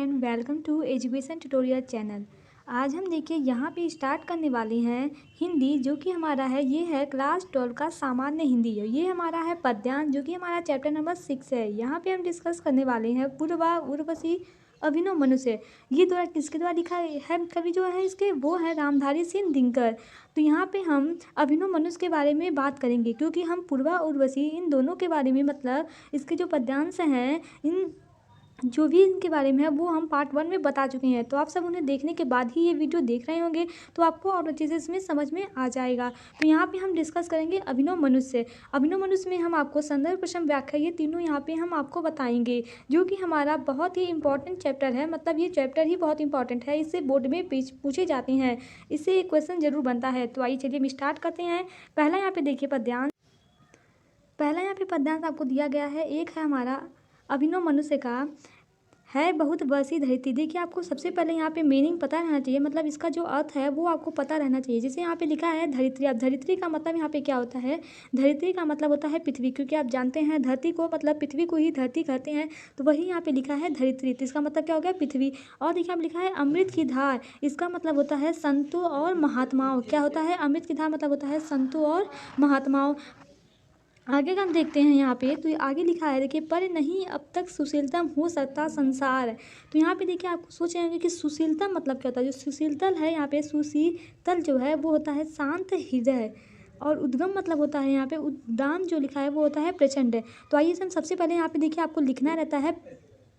And welcome to education tutorial channel. आज हम देखिए यहाँ पे स्टार्ट करने वाले हैं हिंदी, जो कि हमारा है ये है क्लास 12 का सामान्य हिंदी। ये हमारा है पद्यांश, जो कि हमारा चैप्टर नंबर 6 है। यहाँ पे हम डिस्कस करने वाले हैं पूर्वा उर्वशी अभिनव मनुष्य। ये द्वारा किसके द्वारा लिखा है कवि जो है इसके, वो है रामधारी सिंह दिनकर। तो यहाँ पे हम अभिनव मनुष्य के बारे में बात करेंगे, क्योंकि हम पूर्वा उर्वशी इन दोनों के बारे में मतलब इसके जो पद्यांश हैं, इन जो भी इनके बारे में है वो हम पार्ट 1 में बता चुके हैं। तो आप सब उन्हें देखने के बाद ही ये वीडियो देख रहे होंगे, तो आपको और अच्छे से इसमें समझ में आ जाएगा। तो यहाँ पे हम डिस्कस करेंगे अभिनव मनुष्य। अभिनव मनुष्य में हम आपको संदर्भ, प्रश्न, व्याख्या, ये तीनों यहाँ पे हम आपको बताएंगे, जो कि हमारा बहुत ही इंपॉर्टेंट चैप्टर है। मतलब ये चैप्टर ही बहुत इंपॉर्टेंट है, इससे बोर्ड में पूछे जाते हैं, इससे एक क्वेश्चन जरूर बनता है। तो आइए चलिए हम स्टार्ट करते हैं। पहला यहाँ पे देखिए पद्यांश। पहला यहाँ पे पद्यांश आपको दिया गया है, एक है हमारा अभिनव मनुष्य का, है बहुत बरसी धरती। देखिए आपको सबसे पहले यहाँ पे मीनिंग पता रहना चाहिए, मतलब इसका जो अर्थ है वो आपको पता रहना चाहिए। जैसे यहाँ पे लिखा है धरित्री। अब धरित्री का मतलब यहाँ पे क्या होता है, धरित्री का मतलब होता है पृथ्वी, क्योंकि आप जानते हैं धरती को मतलब पृथ्वी को ही धरती कहते हैं। तो वही यहाँ पे लिखा है धरित्री, तो इसका मतलब क्या हो गया पृथ्वी। और देखिए आप लिखा है अमृत की धार, इसका मतलब होता है संतों और महात्माओं। क्या होता है, अमृत की धार मतलब होता है संतों और महात्माओं। आगे का हम देखते हैं यहाँ पे, तो आगे लिखा है देखिए, पर नहीं अब तक सुशीलतम हो सकता संसार। तो यहाँ पे देखिए आप सोच रहे होंगे कि सुशीलतम मतलब क्या होता है। जो सुशीलतल है यहाँ पे, सुशीतल जो है वो होता है शांत हृदय, और उद्गम मतलब होता है यहाँ पे उद्दान, जो लिखा है वो होता है प्रचंड। तो आइए हम सबसे पहले यहाँ पे देखिए आपको लिखना रहता है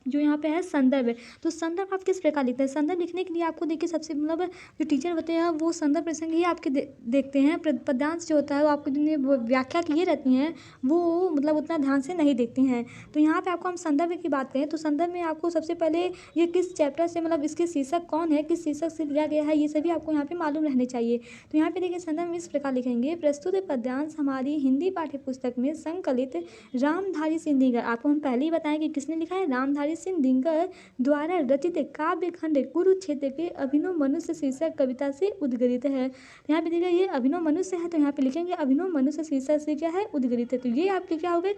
जो यहाँ पे है संदर्भ। तो संदर्भ आप किस प्रकार लिखते हैं, संदर्भ लिखने के लिए आपको देखिए सबसे मतलब जो टीचर होते हैं वो संदर्भ प्रसंग ही आपके देखते हैं। पद्यांश जो होता है वो आपको जिन्हें व्याख्या किए रहती हैं वो मतलब उतना ध्यान से नहीं देखते हैं। तो यहाँ पे आपको हम संदर्भ की बात करें तो संदर्भ में आपको सबसे पहले ये किस चैप्टर से, मतलब इसके शीर्षक कौन है, किस शीर्षक से लिया गया है, ये सभी आपको यहाँ पे मालूम रहने चाहिए। तो यहाँ पे देखिए संदर्भ इस प्रकार लिखेंगे, प्रस्तुत पद्यांश हमारी हिंदी पाठ्य पुस्तक में संकलित रामधारी सिंह दिनकर। आपको हम पहले ही बताएं कि किसने लिखा है, रामधारी सिंह दिनकर द्वारा रचित काव्य खंड कुरुक्षेत्र के अभिनव मनुष्य शीर्षक कविता से उद्गृहित है। यहाँ पे देखिए ये अभिनव मनुष्य है, तो यहाँ पे लिखेंगे अभिनव मनुष्य शीर्षक से क्या है, उद्गृहित है। तो ये आपके क्या हो गए,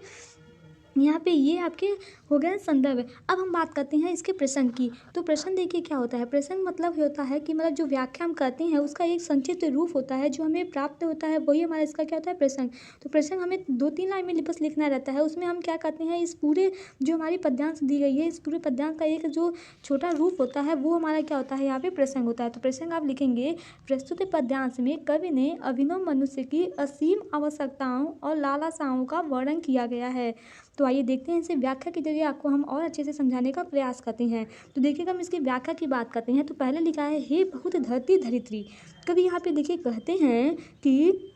यहाँ पे ये आपके हो गए संदर्भ। अब हम बात करते हैं इसके प्रसंग की। तो प्रसंग देखिए क्या होता है, प्रसंग मतलब होता है कि मतलब जो व्याख्या हम करते हैं उसका एक संक्षिप्त रूप होता है जो हमें प्राप्त होता है, वही हमारा इसका क्या होता है, प्रसंग। तो प्रसंग हमें 2-3 लाइन में बस लिखना रहता है। उसमें हम क्या करते हैं, इस पूरे जो हमारी पद्यांश दी गई है, इस पूरे पद्यांश का एक जो छोटा रूप होता है वो हमारा क्या होता है, यहाँ पे प्रसंग होता है। तो प्रसंग आप लिखेंगे, प्रस्तुत पद्यांश में कवि ने अभिनव मनुष्य की असीम आवश्यकताओं और लालसाओं का वर्णन किया गया है। तो आइए देखते हैं इसे व्याख्या के जरिए आपको हम और अच्छे से समझाने का प्रयास करते हैं। तो देखिएगा हम इसकी व्याख्या की बात करते हैं। तो पहले लिखा है, हे बहुत धरती धरित्री। कभी यहाँ पे देखिए कहते हैं कि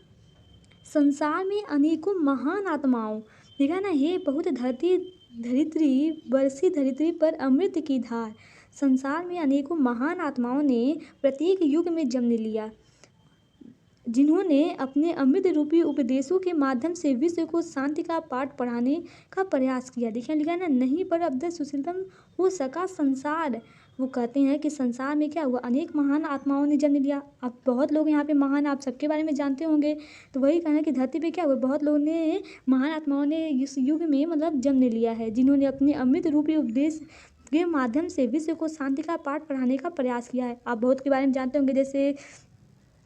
संसार में अनेकों महान आत्माओं, देखा ना, हे बहुत धरती धरित्री बरसी धरित्री पर अमृत की धार। संसार में अनेकों महान आत्माओं ने प्रत्येक युग में जन्म लिया, जिन्होंने अपने अमृत रूपी उपदेशों के माध्यम से विश्व को शांति का पाठ पढ़ाने का प्रयास किया। देखिए लिखा है ना, नहीं पर अब तक सुशीलतम हो सका संसार। वो कहते हैं कि संसार में क्या हुआ, अनेक महान आत्माओं ने जन्म लिया। अब बहुत लोग यहाँ पे महान, आप सबके बारे में जानते होंगे। तो वही कहना कि धरती पे क्या हुआ, बहुत लोगों ने, महान आत्माओं ने इस युग में मतलब जन्म लिया है, जिन्होंने अपने अमृत रूपी उपदेश के माध्यम से विश्व को शांति का पाठ पढ़ाने का प्रयास किया है। आप बहुत के बारे में जानते होंगे, जैसे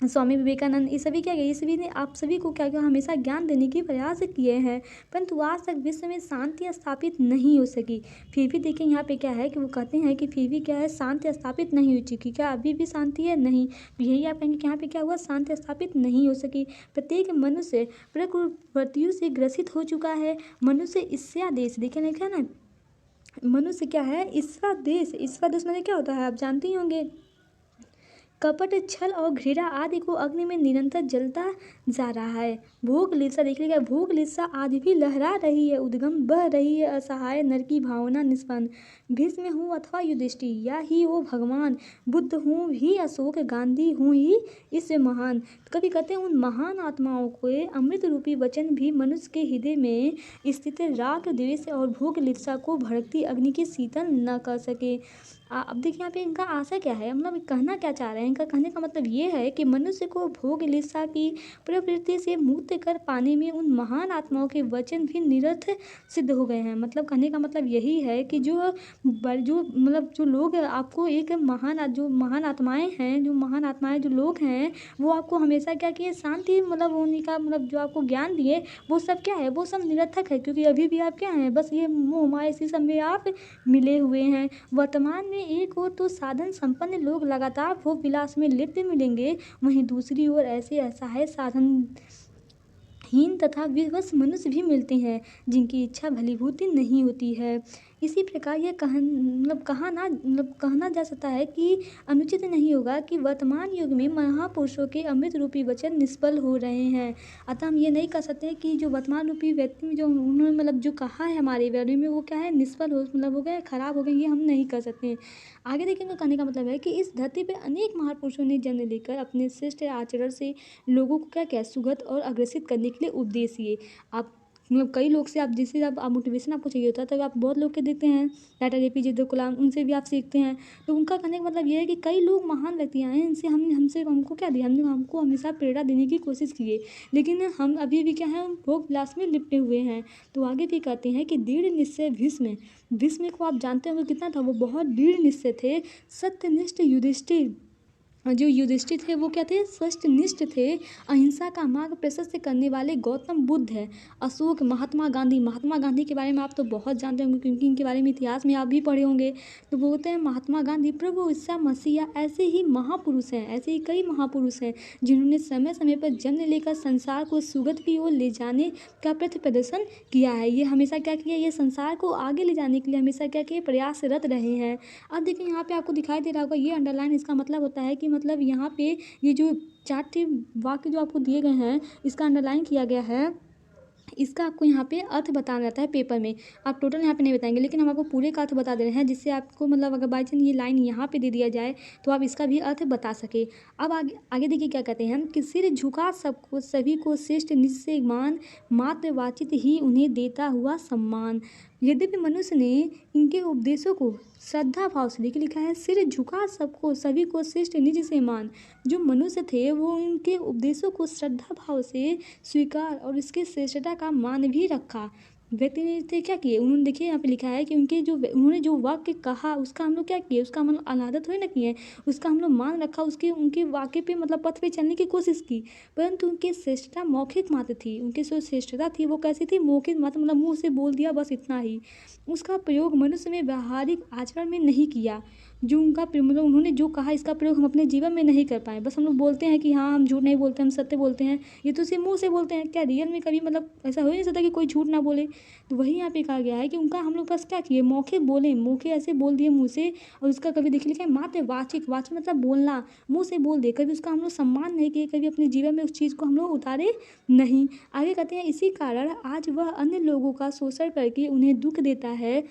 स्वामी विवेकानंद, ये सभी क्या, ये सभी ने आप सभी को क्या किया, हमेशा ज्ञान देने के प्रयास किए हैं, परंतु आज तक विश्व में शांति स्थापित नहीं हो सकी। फिर भी देखिए यहाँ पे क्या है कि वो कहते हैं कि फिर भी क्या है, शांति स्थापित नहीं हो चुकी। क्या अभी भी शांति है, नहीं। यही आप कहेंगे कि यहाँ पे क्या हुआ, शांति स्थापित नहीं हो सकी। प्रत्येक मनुष्य प्रकृतियों से ग्रसित हो चुका है। मनुष्य ईर्ष्या देश, देखिए लिखा है ना, मनुष्य क्या है, ईर्ष्या देश। ईर्ष्या देश मतलब क्या होता है, आप जानते ही होंगे, कपट, छल और घृणा आदि को अग्नि में निरंतर जलता जा रहा है। भोग लिप्सा, देख लीजिएगा, भोग लिप्सा आदि भी लहरा रही है, उद्गम बह रही है, असहाय नर की भावना निष्पन्न। भीष्म हूँ अथवा युधिष्ठिर, या ही हो भगवान, बुद्ध हूँ भी अशोक, गांधी हूँ ही इससे महान। कभी कहते हैं उन महान आत्माओं के अमृत रूपी वचन भी मनुष्य के हृदय में स्थित राग, द्वेष और भोग लिप्सा को भड़कती अग्नि की शीतल न कर सके। अब देखिए यहाँ पे इनका आशा क्या है, मतलब कहना क्या चाह रहे हैं इनका कहने का मतलब ये है कि मनुष्य को भोग लिप्सा की प्रवृत्ति से मुक्त कर पाने में उन महान आत्माओं के वचन भी निरर्थ सिद्ध हो गए हैं। मतलब कहने का मतलब यही है कि जो लोग आपको एक जो महान आत्माएं हैं, जो लोग हैं, वो आपको हमेशा क्या किए, शांति मतलब होने का मतलब जो आपको ज्ञान दिए, वो सब क्या है, वो सब निरर्थक है, क्योंकि अभी भी आप क्या हैं, बस ये मोह माया इसी सब में आप मिले हुए हैं। वर्तमान में एक ओर तो साधन संपन्न लोग लगातार भोग विलास में लिप्त मिलेंगे, वहीं दूसरी ओर ऐसे असहाय साधन हीन तथा विवश मनुष्य भी मिलते हैं जिनकी इच्छा भलीभूति नहीं होती है। इसी प्रकार यह कहना जा सकता है कि अनुचित नहीं होगा कि वर्तमान युग में महापुरुषों के अमृत रूपी वचन निष्फल हो रहे हैं। अतः हम ये नहीं कह सकते कि जो वर्तमान रूपी व्यक्ति में जो उन्होंने मतलब जो कहा है हमारे बारे में, वो क्या है, निष्फल हो मतलब हो गए, खराब हो गए, ये हम नहीं कर सकते। आगे देखेंगे, कहने का मतलब है कि इस धरती पर अनेक महापुरुषों ने जन्म लेकर अपने श्रेष्ठ आचरण से लोगों को क्या क्या सुगत और अग्रसित करने के लिए उपदेश दिए। आप मतलब कई लोग से आप जिससे आप मोटिवेशन आपको चाहिए होता है, तब आप बहुत लोग के देखते हैं, डॉक्टर APJ अब्दुल कलाम, उनसे भी आप सीखते हैं। तो उनका कहने का मतलब ये है कि कई लोग महान व्यक्ति आए हैं, इनसे हमको क्या दिया, हमको हमेशा प्रेरणा देने की कोशिश की है, लेकिन हम अभी भी क्या है, भोग विलास में लिपटे हुए हैं। तो आगे भी कहते हैं कि दृढ़ निश्चय भीष्म को आप जानते होंगे कितना था, वो बहुत दृढ़ निश्चय थे। सत्यनिष्ठ युधिष्ठिर, जो युधिष्ठिर थे वो क्या थे, स्वष्टनिष्ठ थे। अहिंसा का मार्ग प्रशस्त करने वाले गौतम बुद्ध है। अशोक, महात्मा गांधी के बारे में आप तो बहुत जानते होंगे, क्योंकि इनके बारे में इतिहास में आप भी पढ़े होंगे। तो बोलते हैं महात्मा गांधी, प्रभु ईसा मसीहा, ऐसे ही महापुरुष हैं, ऐसे ही कई महापुरुष हैं जिन्होंने समय समय पर जन्म लेकर संसार को सुगत की ओर ले जाने का पथ प्रदर्शन किया है। ये हमेशा क्या किया, ये संसार को आगे ले जाने के लिए हमेशा क्या किए, प्रयासरत रहे हैं। अब देखिए यहाँ पे आपको दिखाई दे रहा होगा, ये अंडरलाइन, इसका मतलब होता है कि मतलब यहाँ पे ये जो 4 वाक्य जो आपको दिए गए हैं, इसका अंडरलाइन किया गया है, इसका आपको यहाँ पे अर्थ बताना रहता है पेपर में। आप टोटल यहाँ पे नहीं बताएंगे, लेकिन हम आपको पूरे का अर्थ बता दे रहे हैं, जिससे आपको मतलब अगर बाई चांस ये लाइन यहाँ पे दे दिया जाए तो आप इसका भी अर्थ बता सके। अब आगे देखिए क्या कहते हैं हम, कि सिर झुका सबको सभी को श्रेष्ठ निज से मान, मात्र वाचित ही उन्हें देता हुआ सम्मान। यद्यपि मनुष्य ने इनके उपदेशों को श्रद्धा भाव से, देखिए लिखा है, सिर झुका सबको सभी को श्रेष्ठ निज से मान। जो मनुष्य थे वो इनके उपदेशों को श्रद्धा भाव से स्वीकार और इसके श्रेष्ठता का मान भी रखा। व्यक्ति ने क्या किए, उन्होंने देखिए यहाँ पे लिखा है कि उन्होंने जो वाक्य कहा उसका हम लोग क्या किए, उसका हम लोग अनादर थोड़ी ना किए, उसका हम लोग मान रखा, उनके वाक्य पे मतलब पथ पे चलने की कोशिश की। परंतु उनकी श्रेष्ठता मौखिक मात्र थी, उनकी जो श्रेष्ठता थी वो कैसी थी, मौखिक मात्र, मतलब मुँह से बोल दिया बस इतना ही। उसका प्रयोग मनुष्य में व्यावहारिक आचरण में नहीं किया। जो उनका मतलब उन्होंने जो कहा, इसका प्रयोग हम अपने जीवन में नहीं कर पाए। बस हम लोग बोलते हैं कि हाँ हम झूठ नहीं बोलते, हम सत्य बोलते हैं, ये तो सिर्फ मुँह से बोलते हैं। क्या रियल में कभी मतलब ऐसा हो ही नहीं सकता कि कोई झूठ ना बोले। तो वही यहाँ पे कहा गया है कि उनका हम लोग बस क्या किए, मौखे ऐसे बोल दिए मुँह से। और उसका कभी देखिए लिखा है, मात्र वाचिक मतलब बोलना, मुँह से बोल दे, कभी उसका हम लोग सम्मान नहीं किए, कभी अपने जीवन में उस चीज़ को हम लोग उतारे नहीं। आगे कहते हैं, इसी कारण आज वह अन्य लोगों का शोषण करके उन्हें दुख देता है।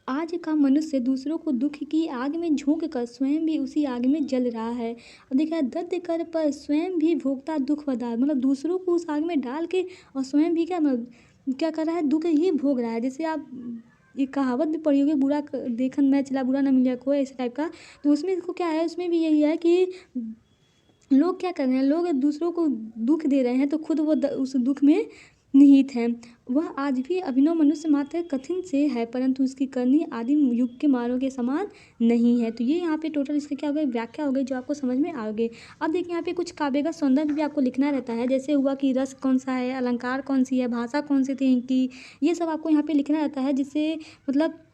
आज का मनुष्य दूसरों को दुख की आग में झोंक कर स्वयं भी उसी आग में जल रहा है। और देखा, दर्द कर पर स्वयं भी भोगता दुख वदार, मतलब दूसरों को उस आग में डाल के और स्वयं भी क्या कर रहा है, दुख ही भोग रहा है। जैसे आप एक कहावत भी पढ़ी होगी, बुरा देखन मैं चला बुरा न मिले कोई, इस टाइप का। तो उसमें इसको क्या है, उसमें भी यही है कि लोग क्या कर रहे हैं, लोग दूसरों को दुख दे रहे हैं तो खुद वो उस दुख में निहित है। वह आज भी अभिनव मनुष्य मात्र कठिन से है, परंतु उसकी करनी आदिम युग के मारों के समान नहीं है। तो ये यहाँ पे टोटल इसके क्या हो गई, व्याख्या हो गई, जो आपको समझ में आ गई। अब देखिए यहाँ पे कुछ काव्य का सौंदर्य भी आपको लिखना रहता है, जैसे हुआ कि रस कौन सा है, अलंकार कौन सी है, भाषा कौन सी थी इनकी, ये सब आपको यहाँ पे लिखना रहता है, जिससे मतलब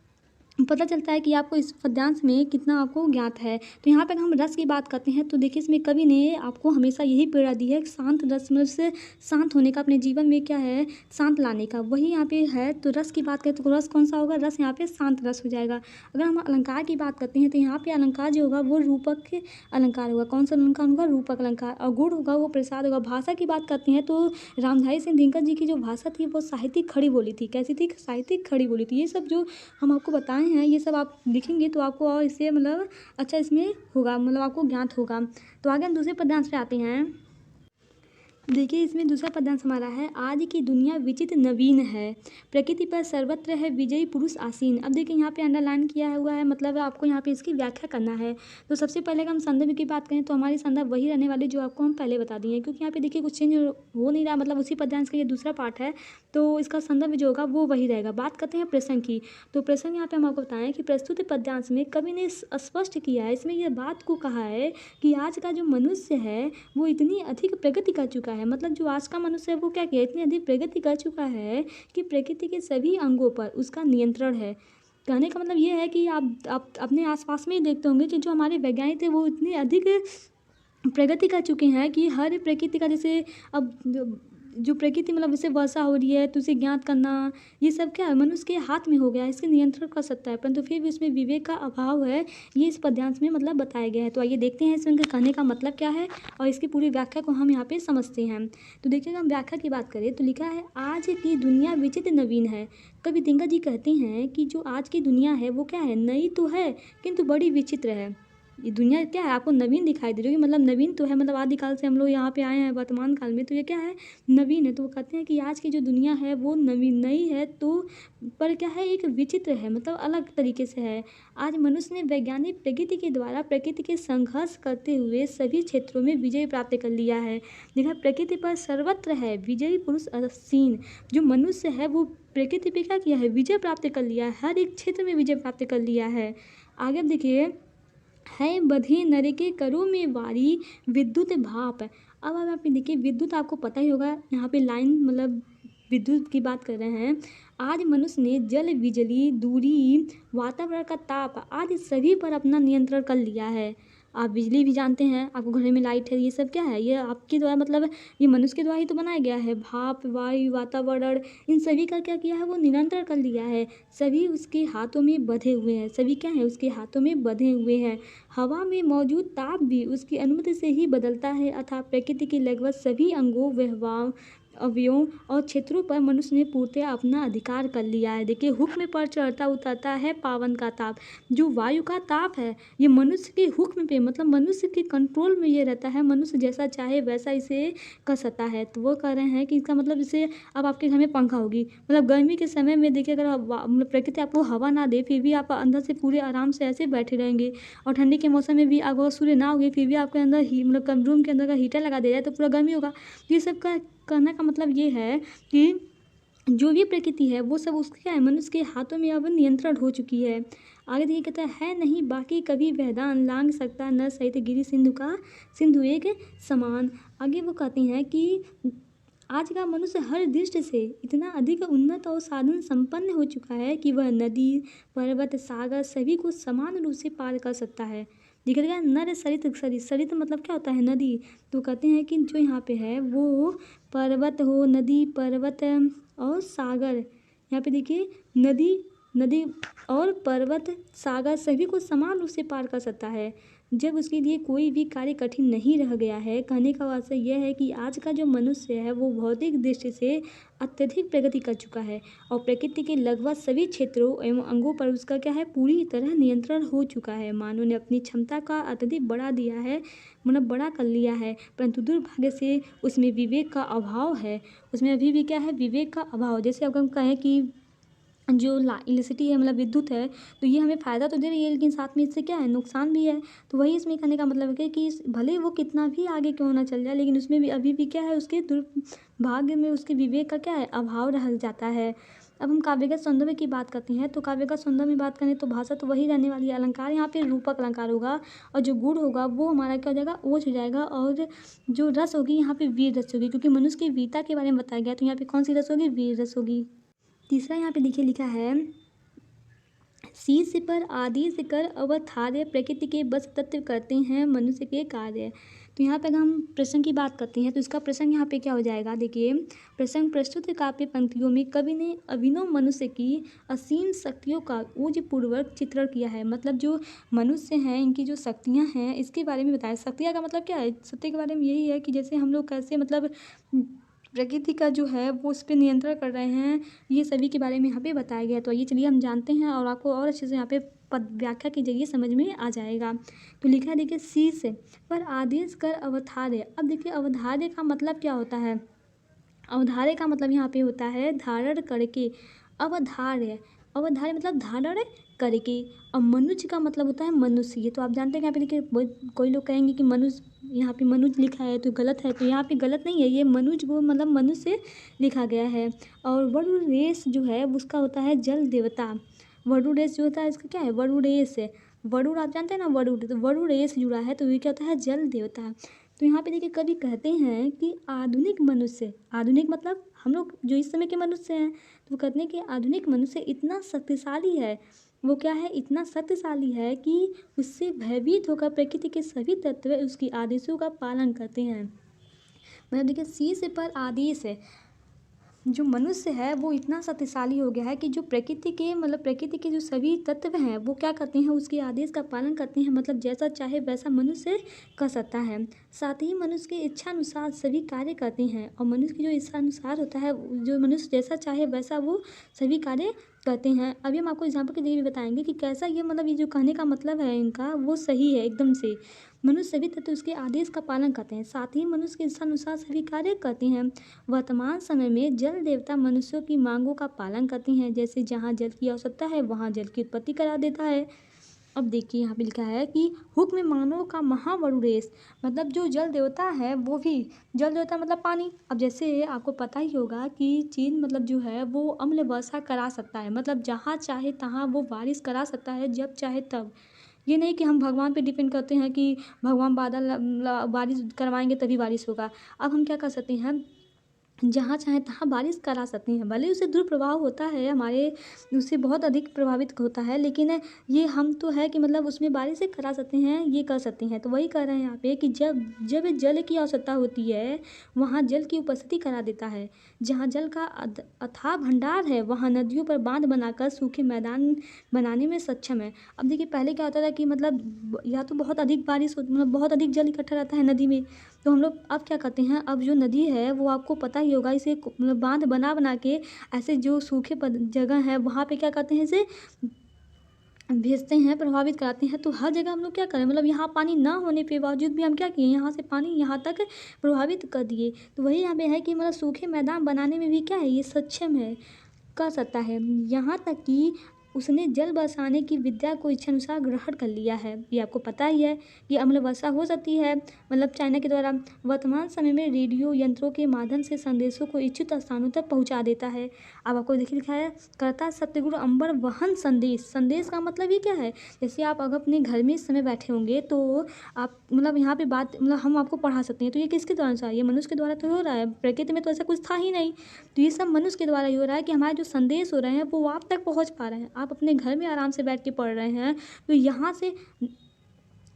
पता चलता है कि आपको इस पद्यांश में कितना आपको ज्ञात है। तो यहाँ पर हम रस की बात करते हैं, तो देखिए इसमें कवि ने आपको हमेशा यही प्रेरणा दी है, शांत रस में से शांत होने का, अपने जीवन में क्या है, शांत लाने का, वही यहाँ पे है। तो रस की बात करें तो रस कौन सा होगा, रस यहाँ पे शांत रस हो जाएगा। अगर हम अलंकार की बात करते हैं तो यहाँ पे अलंकार जो होगा वो रूपक अलंकार होगा। कौन सा अलंकार होगा, रूपक अलंकार। और गुण होगा वो प्रसाद होगा। भाषा की बात करते हैं तो रामधारी सिंह दिनकर जी की जो भाषा थी वो साहित्यिक खड़ी बोली थी। कैसी थी, साहित्यिक खड़ी बोली थी। ये सब जो हम आपको बताए हैं, ये सब आप लिखेंगे तो आपको और इससे मतलब अच्छा इसमें होगा, मतलब आपको ज्ञात होगा। तो आगे हम दूसरे पद्यांश पे आते हैं। देखिए इसमें दूसरा पद्यांश हमारा है, आज की दुनिया विचित्र नवीन है, प्रकृति पर सर्वत्र है विजयी पुरुष आसीन। अब देखिए यहाँ पे अंडरलाइन किया हुआ है, मतलब आपको यहाँ पे इसकी व्याख्या करना है। तो सबसे पहले अगर हम संदर्भ की बात करें तो हमारी संदर्भ वही रहने वाली जो आपको हम पहले बता दिए हैं, क्योंकि यहाँ पे देखिए कुछ चेंज हो नहीं रहा, मतलब उसी पद्यांश का ये दूसरा पार्ट है, तो इसका संदर्भ जो होगा वो वही रहेगा। बात करते हैं प्रसंग की, तो प्रसंग यहाँ पे हम आपको बताएं कि प्रस्तुत पद्यांश में कवि ने स्पष्ट किया है, इसमें यह बात को कहा है कि आज का जो मनुष्य है वो इतनी अधिक प्रगति कर चुका है, मतलब जो आज का मनुष्य है वो क्या किया, इतनी अधिक प्रगति कर चुका है कि प्रकृति के सभी अंगों पर उसका नियंत्रण है। कहने का मतलब ये है कि आप अपने आसपास में ही देखते होंगे कि जो हमारे वैज्ञानिक थे वो इतनी अधिक प्रगति कर चुके हैं कि हर प्रकृति का, जैसे अब जो प्रकृति मतलब जैसे वर्षा हो रही है तो उसे ज्ञात करना, ये सब क्या है मनुष्य के हाथ में हो गया है, इसके नियंत्रण कर सकता है, परंतु फिर भी उसमें विवेक का अभाव है, ये इस पद्यांश में मतलब बताया गया है। तो आइए देखते हैं इसमें कहने का मतलब क्या है और इसकी पूरी व्याख्या को हम यहाँ पे समझते हैं। तो देखिए अगर हम व्याख्या की बात करें तो लिखा है, आज की दुनिया विचित्र नवीन है। कवि दिनकर जी कहते हैं कि जो आज की दुनिया है वो क्या है, नई तो है किंतु बड़ी विचित्र है। ये दुनिया क्या है आपको नवीन दिखाई दे रही है, मतलब नवीन तो है, मतलब आदिकाल से हम लोग यहाँ पे आए हैं वर्तमान काल में, तो ये क्या है नवीन है। तो वो कहते हैं कि आज की जो दुनिया है वो नवीन नई है, तो पर क्या है एक विचित्र है, मतलब अलग तरीके से है। आज मनुष्य ने वैज्ञानिक प्रगति के द्वारा प्रकृति के संघर्ष करते हुए सभी क्षेत्रों में विजय प्राप्त कर लिया है। देखा प्रकृति पर सर्वत्र है विजयी पुरुष आसीन। जो मनुष्य है वो प्रकृति पे क्या किया है, विजय प्राप्त कर लिया है, हर एक क्षेत्र में विजय प्राप्त कर लिया है। आगे देखिए, है बधी नर के करों में वारी विद्युत भाप। अब आप पे देखिए विद्युत आपको पता ही होगा, यहाँ पे लाइन मतलब विद्युत की बात कर रहे हैं। आज मनुष्य ने जल बिजली दूरी वातावरण का ताप आदि सभी पर अपना नियंत्रण कर लिया है। आप बिजली भी जानते हैं, आपको घर में लाइट है, ये सब क्या है, ये आपके द्वारा मतलब ये मनुष्य के द्वारा ही तो बनाया गया है। भाप वायु वातावरण इन सभी का क्या किया है वो नियंत्रण कर लिया है, सभी उसके हाथों में बंधे हुए हैं, सभी क्या है उसके हाथों में बंधे हुए हैं। हवा में मौजूद ताप भी उसकी अनुमति से ही बदलता है, अर्थात प्रकृति के लगभग सभी अंगों व्यवहार अवयवों और क्षेत्रों पर मनुष्य ने पूर्णतः अपना अधिकार कर लिया है। देखिए हुक्म पर चढ़ता उतरता है पावन का ताप। जो वायु का ताप है ये मनुष्य के हुक्म पे, मतलब मनुष्य के कंट्रोल में ये रहता है, मनुष्य जैसा चाहे वैसा इसे कर सकता है। तो वो कह रहे हैं कि इसका मतलब जैसे अब आपके घर में पंखा होगी, मतलब गर्मी के समय में देखिए अगर मतलब प्रकृति आपको हवा ना दे फिर भी आप अंदर से पूरे आराम से ऐसे बैठे रहेंगे, और ठंडी के मौसम में भी अगर सूर्य ना होगी फिर भी आपके अंदर ही मतलब रूम के अंदर का हीटर लगा दिया जाए तो पूरा गर्मी होगा। ये सब का कहने का मतलब ये है कि जो भी प्रकृति है वो सब उसके क्या है मनुष्य के हाथों में अब नियंत्रण हो चुकी है। आगे देखिए कहता है नहीं बाकी कभी वहदान लांग सकता न सहित गिरी सिंधु का सिंधु एक समान। आगे वो कहते हैं कि आज का मनुष्य हर दृष्टि से इतना अधिक उन्नत और साधन संपन्न हो चुका है कि वह नदी पर्वत सागर सभी को समान रूप से पार कर सकता है। दिखेगा नर सरित सरित सरित मतलब क्या होता है नदी। तो कहते हैं कि जो यहाँ पे है वो पर्वत हो नदी पर्वत और सागर, यहाँ पे देखिए नदी नदी और पर्वत सागर सभी को समान रूप से पार कर सकता है जब उसके लिए कोई भी कार्य कठिन नहीं रह गया है। कहने का वास्तव यह है कि आज का जो मनुष्य है वो भौतिक दृष्टि से अत्यधिक प्रगति कर चुका है और प्रकृति के लगभग सभी क्षेत्रों एवं अंगों पर उसका क्या है पूरी तरह नियंत्रण हो चुका है। मानव ने अपनी क्षमता का अत्यधिक बढ़ा दिया है, मतलब बड़ा कर लिया है, परंतु दुर्भाग्य से उसमें विवेक का अभाव है। उसमें अभी भी क्या है विवेक का अभाव। जैसे अगर हम कहें कि जो इलेक्ट्रिसिटी है मतलब विद्युत है तो ये हमें फ़ायदा तो दे रही है लेकिन साथ में इससे क्या है नुकसान भी है। तो वही इसमें कहने का मतलब है कि भले वो कितना भी आगे क्यों ना चल जाए लेकिन उसमें भी अभी भी क्या है उसके दुर्भाग्य में उसके विवेक का क्या है अभाव रह जाता है। अब हम काव्यगत सौंदर्य की बात करते हैं तो काव्यगत सौंदर्य में बात करें तो भाषा तो वही रहने वाली है। अलंकार यहाँ पे रूपक अलंकार होगा और जो गुण होगा वो हमारा क्या हो जाएगा ओज हो जाएगा, और जो रस होगी यहाँ पे वीर रस होगी क्योंकि मनुष्य की वीरता के बारे में बताया गया। तो यहाँ पे कौन सी रस होगी वीर रस होगी। तीसरा यहाँ पे देखिए लिखा है शीर्ष पर आदेश कर अवथार्य प्रकृति के बस तत्व करते हैं मनुष्य के कार्य। तो यहाँ पे अगर हम प्रसंग की बात करते हैं तो इसका प्रसंग यहाँ पे क्या हो जाएगा। देखिए प्रसंग प्रस्तुत काव्य पंक्तियों में कवि ने अभिनव मनुष्य की असीम शक्तियों का ऊर्जपूर्वक चित्रण किया है। मतलब जो मनुष्य हैं इनकी जो शक्तियाँ हैं इसके बारे में बताया। शक्तियाँ का मतलब क्या है, शक्ति के बारे में यही है कि जैसे हम लोग कैसे मतलब प्रकृति का जो है वो उस पर नियंत्रण कर रहे हैं, ये सभी के बारे में यहाँ पे बताया गया है। तो ये चलिए हम जानते हैं और आपको और अच्छे से यहाँ पे पद व्याख्या की जरिए समझ में आ जाएगा। तो लिखा है देखिए शीर्ष पर आदेश कर अवधार्य। अब देखिए अवधार्य का मतलब क्या होता है, अवधार्य का मतलब यहाँ पे होता है धारण करके। अवधार्य, अवधार्य मतलब धारण करके। और मनुष्य का मतलब होता है मनुष्य। ये तो आप जानते हैं कि यहाँ पे देखिए कोई लोग कहेंगे कि मनुष्य, यहाँ पे मनुज लिखा है तो गलत है, तो यहाँ पे गलत नहीं है, ये मनुज वो मतलब मनुष्य लिखा गया है। और वरुणेश जो है उसका होता है जल देवता। वरुणेश जो होता है इसका क्या है, वरुणेश है। वरुण आप जानते हैं ना, वरुण, तो वरुणेश जुड़ा है तो ये क्या होता है जल देवता। तो यहाँ पे देखिए कवि कहते हैं कि आधुनिक मनुष्य, आधुनिक मतलब हम लोग जो इस समय के मनुष्य हैं, तो कहते हैं कि आधुनिक मनुष्य इतना शक्तिशाली है, वो क्या है, इतना शक्तिशाली है कि उससे भयभीत होकर प्रकृति के सभी तत्व उसकी आदेशों का पालन करते हैं। मतलब देखिए शीर्ष पर आदेश है, जो मनुष्य है वो इतना शक्तिशाली हो गया है कि जो प्रकृति के मतलब प्रकृति के जो सभी तत्व हैं वो क्या करते हैं, उसके आदेश का पालन करते हैं। मतलब जैसा चाहे वैसा मनुष्य कर सकता है। साथ ही मनुष्य के इच्छा अनुसार सभी कार्य करते हैं। और मनुष्य की जो इच्छा अनुसार होता है, जो मनुष्य जैसा चाहे वैसा वो सभी कार्य करते हैं। अभी हम आपको एग्जाम्पल के जरिए भी बताएंगे कि कैसा ये मतलब ये जो कहने का मतलब है इनका वो सही है एकदम से। मनुष्य सभी तत्व उसके आदेश का पालन करते हैं, साथ ही मनुष्य के इच्छानुसार सभी कार्य करते हैं। वर्तमान समय में जल देवता मनुष्यों की मांगों का पालन करते हैं, जैसे जहाँ जल की आवश्यकता है वहाँ जल की उत्पत्ति करा देता है। अब देखिए यहाँ पे लिखा है कि हुक्म मानव का महावरुणेश, मतलब जो जल देवता है वो भी, जल देवता मतलब पानी। अब जैसे आपको पता ही होगा कि चीन मतलब जो है वो अम्ल वर्षा करा सकता है, मतलब जहाँ चाहे तहाँ वो बारिश करा सकता है जब चाहे तब। ये नहीं कि हम भगवान पे डिपेंड करते हैं कि भगवान बारिश करवाएंगे तभी बारिश होगा। अब हम क्या कर सकते हैं, जहाँ चाहे तहाँ बारिश करा सकते हैं, भले उससे दुष्प्रभाव होता है हमारे, उससे बहुत अधिक प्रभावित होता है, लेकिन ये हम तो है कि मतलब उसमें बारिश से करा सकते हैं, ये कर सकते हैं। तो वही कह रहे हैं यहाँ पे कि जब जब जल की आवश्यकता होती है वहाँ जल की उपस्थिति करा देता है। जहाँ जल का अथाह भंडार है वहाँ नदियों पर बांध बनाकर सूखे मैदान बनाने में सक्षम है। अब देखिए पहले क्या होता था कि मतलब या तो बहुत अधिक बारिश मतलब बहुत अधिक जल इकट्ठा रहता है नदी में, तो हम लोग अब क्या करते हैं, अब जो नदी है वो आपको पता ही होगा, इसे मतलब बांध बना बना के ऐसे जो सूखे जगह है वहाँ पे क्या करते हैं, इसे भेजते हैं, प्रभावित कराते हैं। तो हर जगह हम लोग क्या करें, मतलब यहाँ पानी ना होने के बावजूद भी हम क्या किए, यहाँ से पानी यहाँ तक प्रभावित कर दिए। तो वही यहाँ पे है कि मतलब सूखे मैदान बनाने में भी क्या है, ये सक्षम है, कर सकता है। यहाँ तक कि उसने जल बरसाने की विद्या को इच्छानुसार ग्रहण कर लिया है। ये आपको पता ही है कि अम्ल वर्षा हो सकती है मतलब चाइना के द्वारा। वर्तमान समय में रेडियो यंत्रों के माध्यम से संदेशों को इच्छित स्थानों तक पहुंचा देता है। अब आपको देखिए लिखा है करता सत्यगुरु अंबर वहन संदेश। संदेश का मतलब ये क्या है, जैसे आप अगर अपने घर में इस समय बैठे होंगे तो आप मतलब यहाँ पे बात मतलब हम आपको पढ़ा सकते हैं, तो ये किसके द्वारा से, ये मनुष्य के द्वारा तो हो रहा है, प्रकृति में तो ऐसा कुछ था ही नहीं। तो ये सब मनुष्य के द्वारा ही हो रहा है कि हमारे जो संदेश हो रहे हैं वो आप तक पहुँच पा रहे हैं। आप अपने घर में आराम से बैठ के पढ़ रहे हैं, तो यहाँ से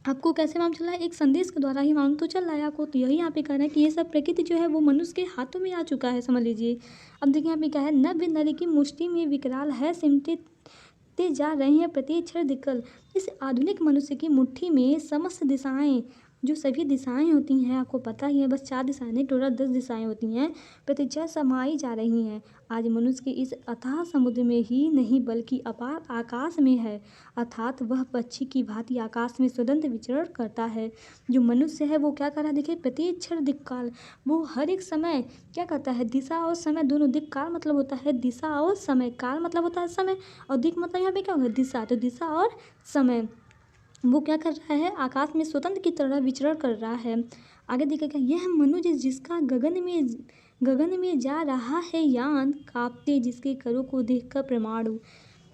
आपको कैसे मालूम चल रहा है, एक संदेश के द्वारा ही मालूम तो चल रहा है आपको। तो यही यहाँ पे कह रहे हैं कि ये सब प्रकृति जो है वो मनुष्य के हाथों में आ चुका है, समझ लीजिए। अब देखिए यहाँ पे क्या है, नव्य नरी की मुष्टि में विकराल है सिमटते जा रहे हैं प्रत्येक क्षण दिक्कत। इस आधुनिक मनुष्य की मुट्ठी में समस्त दिशाएं, जो सभी दिशाएं होती हैं आपको पता ही है, बस 4 दिशाएं नहीं टोटल 10 दिशाएं होती हैं, प्रतिक्षण समाई जा रही हैं। आज मनुष्य के इस अथाह समुद्र में ही नहीं बल्कि अपार आकाश में है, अर्थात वह पक्षी की भांति आकाश में स्वतंत्र विचरण करता है। जो मनुष्य है वो क्या कर रहा है, देखिए प्रत्येक क्षण दिक्काल, वो हर एक समय क्या करता है, दिशा और समय दोनों। दिक्काल मतलब होता है दिशा और समय, काल मतलब होता है समय, और दिक मतलब यहाँ पे क्या होगा, दिशा। तो दिशा और समय वो क्या कर रहा है, आकाश में स्वतंत्र की तरह विचरण कर रहा है। आगे देखिएगा, यह मनुष्य जिसका गगन में जा रहा है यान, कांपते जिसके करों को देखकर परमाणु।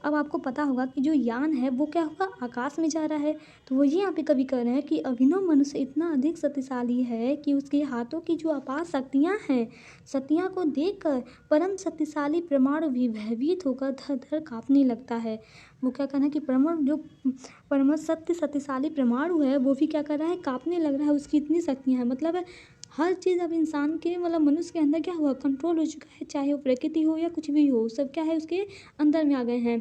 अब आपको पता होगा कि जो यान है वो क्या होगा, आकाश में जा रहा है। तो वही यहाँ पे कवि कह रहे हैं कि अभिनव मनुष्य इतना अधिक शक्तिशाली है कि उसके हाथों की जो अपार शक्तियाँ हैं, शक्तियाँ को देखकर परम शक्तिशाली परमाणु भी भयभीत होकर धर धर काँपने लगता है। वो क्या कहना है कि परम शक्तिशाली परमाणु है वो भी क्या कर रहा है, काँपने लग रहा है, उसकी इतनी शक्तियाँ हैं। मतलब हर चीज़ अब इंसान के मतलब मनुष्य के अंदर क्या हुआ, कंट्रोल हो चुका है, चाहे वो प्रकृति हो या कुछ भी हो, सब क्या है उसके अंदर में आ गए हैं।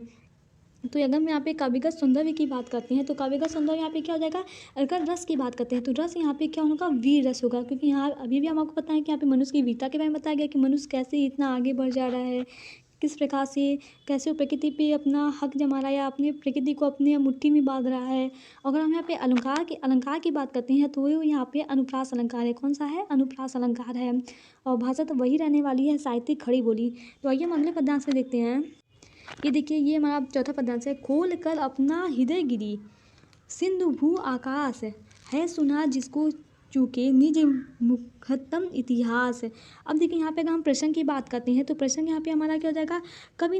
तो अगर हम यहाँ पे काव्यगत सौंदर्य की बात करते हैं तो काव्यगत सौंदर्य यहाँ पे क्या हो जाएगा, अगर रस की बात करते हैं तो रस यहाँ पे क्या होगा, वीर रस होगा। क्योंकि यहाँ अभी भी हम आपको पता है कि यहाँ पे मनुष्य की वीरता के बारे में बताया गया कि मनुष्य कैसे इतना आगे बढ़ जा रहा है, किस प्रकार से कैसे वो प्रकृति पे अपना हक जमा रहा है या अपने प्रकृति को अपने मुट्ठी में बांध रहा है। अगर हम यहाँ पे अलंकार की बात करते हैं तो वो यहाँ पे अनुप्रास अलंकार है। कौन सा है? अनुप्रास अलंकार है। और भाषा तो वही रहने वाली है, साहित्यिक खड़ी बोली। तो आइए हम अगले पद्यांश में देखते हैं। ये देखिए, ये हमारा चौथा पद्यांश है। खोल कर अपना हृदय गिरी सिंधु भू आकाश है सुना जिसको चूके निज मुखत्तम इतिहास। अब देखिए यहाँ पे अगर हम प्रसंग की बात करते हैं तो प्रसंग यहाँ पे हमारा क्या हो जाएगा? कवि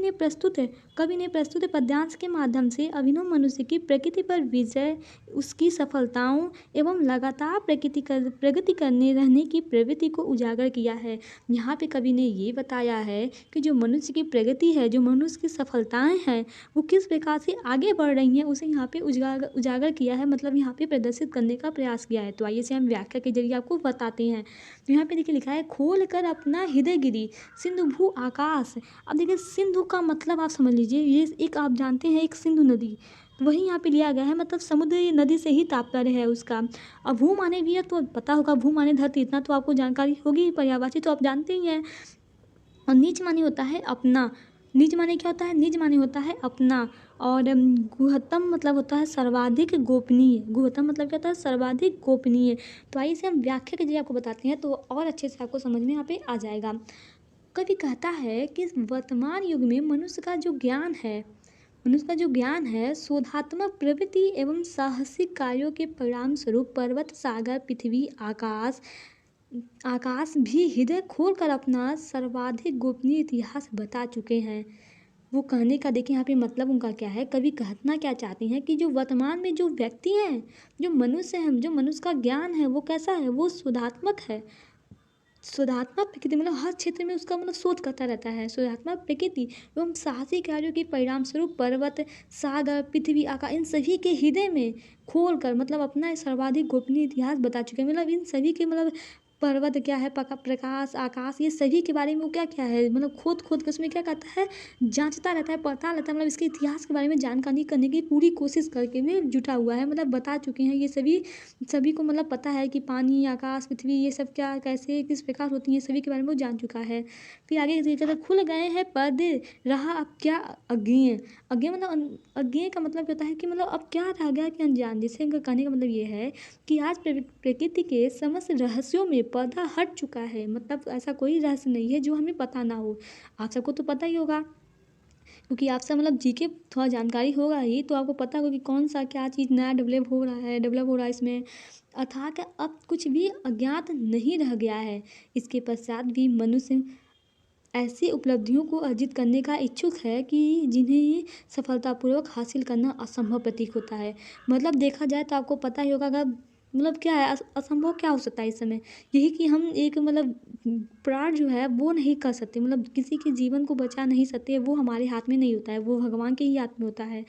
ने प्रस्तुत पद्यांश के माध्यम से अभिनव मनुष्य की प्रकृति पर विजय, उसकी सफलताओं एवं लगातार प्रगति करने रहने की प्रवृत्ति को उजागर किया है। यहाँ पे कवि ने ये बताया है कि जो मनुष्य की प्रगति है, जो मनुष्य की सफलताएं हैं, वो किस प्रकार से आगे बढ़ रही हैं, उसे यहाँ पे उजागर किया है, मतलब यहाँ पे प्रदर्शित करने का प्रयास किया है। तो आइए से हम व्याख्या के जरिए आपको बताते हैं। तो यहाँ पे देखिए लिखा है, खोल कर अपना हृदय गिरी सिंधु भू आकाश। अब देखिए सिंधु का मतलब आप समझ लीजिए, ये एक आप जानते हैं एक सिंधु नदी, तो वही यहाँ पे लिया गया है, मतलब समुद्र नदी से ही तात्पर्य है उसका। अब भू माने भी है तो पता होगा, भू माने धरती, इतना तो आपको जानकारी होगी, पर्यायवाची तो आप जानते ही हैं। और नीच माने होता है अपना। नीच माने क्या होता है? नीच माने होता है अपना। और गुहत्तम मतलब होता है सर्वाधिक गोपनीय। गुहत्तम मतलब क्या होता है? सर्वाधिक गोपनीय। तो आइए से हम व्याख्या के जरिए आपको बताते हैं तो और अच्छे से आपको समझ में यहाँ पे आ जाएगा। कवि कहता है कि वर्तमान युग में मनुष्य का जो ज्ञान है शोधात्मक प्रवृत्ति एवं साहसिक कार्यों के परिणाम स्वरूप पर्वत, सागर, पृथ्वी, आकाश भी हृदय खोल कर अपना सर्वाधिक गोपनीय इतिहास बता चुके हैं। वो कहने का देखिए यहाँ पे मतलब उनका क्या है, कवि कहना क्या चाहते हैं कि जो वर्तमान में जो व्यक्ति हैं, जो मनुष्य हैं, जो मनुष्य का ज्ञान है वो कैसा है? वो शोधात्मक है। शोधात्मक प्रकृति मतलब हर क्षेत्र में उसका मतलब शोध करता रहता है। शोधात्मक प्रकृति एवं साहसी कार्यों के परिणाम स्वरूप पर्वत, सागर, पृथ्वी, आकाश, इन सभी के हृदय में खोल कर मतलब अपना सर्वाधिक गोपनीय इतिहास बता चुके हैं। मतलब इन सभी के मतलब पर्वत क्या है, प्रकाश, आकाश, ये सभी के बारे में वो क्या है, मतलब खोद कर उसमें क्या करता है, जांचता रहता है, पढ़ता रहता है, मतलब इसके इतिहास के बारे में जानकारी करने की पूरी कोशिश करके में जुटा हुआ है। मतलब बता चुके हैं ये सभी को मतलब पता है कि पानी, आकाश, पृथ्वी ये सब क्या कैसे किस प्रकार होती हैं, सभी के बारे में वो जान चुका है। फिर आगे देखिए, खुल गए हैं पर्दे, रहा अब क्या अज्ञेय। अज्ञेय मतलब अज्ञेय का मतलब होता है कि मतलब अब क्या रह गया कि अनजान। जिससे इनका कहने का मतलब ये है कि आज प्रकृति के समस्त रहस्यों में पर्दा हट चुका है। मतलब ऐसा कोई रहस्य नहीं है जो हमें पता ना हो। आप सबको तो पता ही होगा, क्योंकि आप सब मतलब जीके थोड़ा जानकारी होगा ही, तो आपको पता होगा कि कौन सा क्या चीज़ नया डेवलप हो रहा है इसमें। अर्थात अब कुछ भी अज्ञात नहीं रह गया है। इसके पश्चात भी मनुष्य ऐसी उपलब्धियों को अर्जित करने का इच्छुक है कि जिन्हें सफलतापूर्वक हासिल करना असंभव प्रतीत होता है। मतलब देखा जाए तो आपको पता ही होगा, अगर मतलब क्या है असंभव क्या हो सकता है इस समय, यही कि हम एक मतलब प्राण जो है वो नहीं कर सकते, मतलब किसी के जीवन को बचा नहीं सकते, वो हमारे हाथ में नहीं होता है, वो भगवान के ही हाथ में होता है।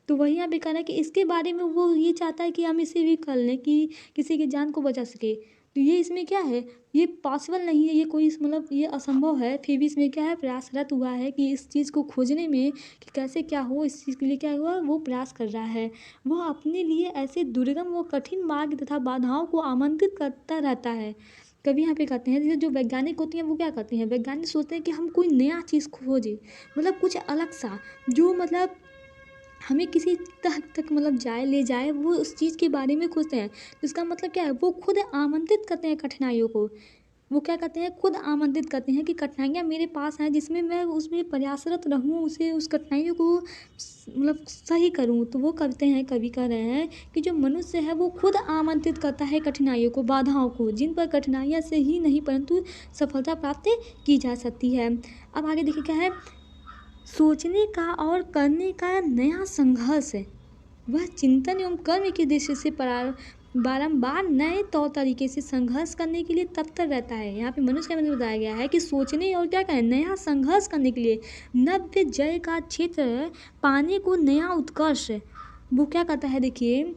तो वही यहाँ पे कहना है कि इसके बारे में वो ये चाहता है कि हम इसे भी कर लें कि किसी की जान को बचा सके। तो ये इसमें क्या है, ये पॉसिबल नहीं है, ये कोई मतलब ये असंभव है। फिर भी इसमें क्या है, प्रयासरत हुआ है कि इस चीज़ को खोजने में कि कैसे क्या हो, इस चीज़ के लिए क्या हुआ, वो प्रयास कर रहा है। वो अपने लिए ऐसे दुर्गम व कठिन मार्ग तथा बाधाओं को आमंत्रित करता रहता है। कभी यहाँ पे कहते हैं जैसे जो वैज्ञानिक होती हैं वो क्या करते हैं, वैज्ञानिक सोचते हैं कि हम कोई नया चीज़ खोजें, मतलब कुछ अलग सा जो मतलब हमें किसी तक मतलब ले जाए, वो उस चीज़ के बारे में खोजते हैं। तो इसका मतलब क्या है, वो खुद आमंत्रित करते हैं कठिनाइयों को। वो क्या करते हैं, खुद आमंत्रित करते हैं कि कठिनाइयाँ मेरे पास हैं, जिसमें मैं उसमें प्रयासरत रहूँ, उस कठिनाइयों को मतलब सही करूँ। तो वो करते हैं, कवि कह रहे हैं कि जो मनुष्य है वो खुद आमंत्रित करता है कठिनाइयों को, बाधाओं को, जिन पर कठिनाइयाँ से ही नहीं परंतु सफलता प्राप्त की जा सकती है। अब आगे देखिए क्या है, सोचने का और करने का नया संघर्ष है। वह चिंतन एवं कर्म की दृष्टि से बारंबार नए तौर तरीके से संघर्ष करने के लिए तत्पर रहता है। यहाँ पे मनुष्य के में बताया गया है कि सोचने और क्या कहें, नया संघर्ष करने के लिए, नव्य जय का क्षेत्र पाने को नया उत्कर्ष। वो क्या कहता है, देखिए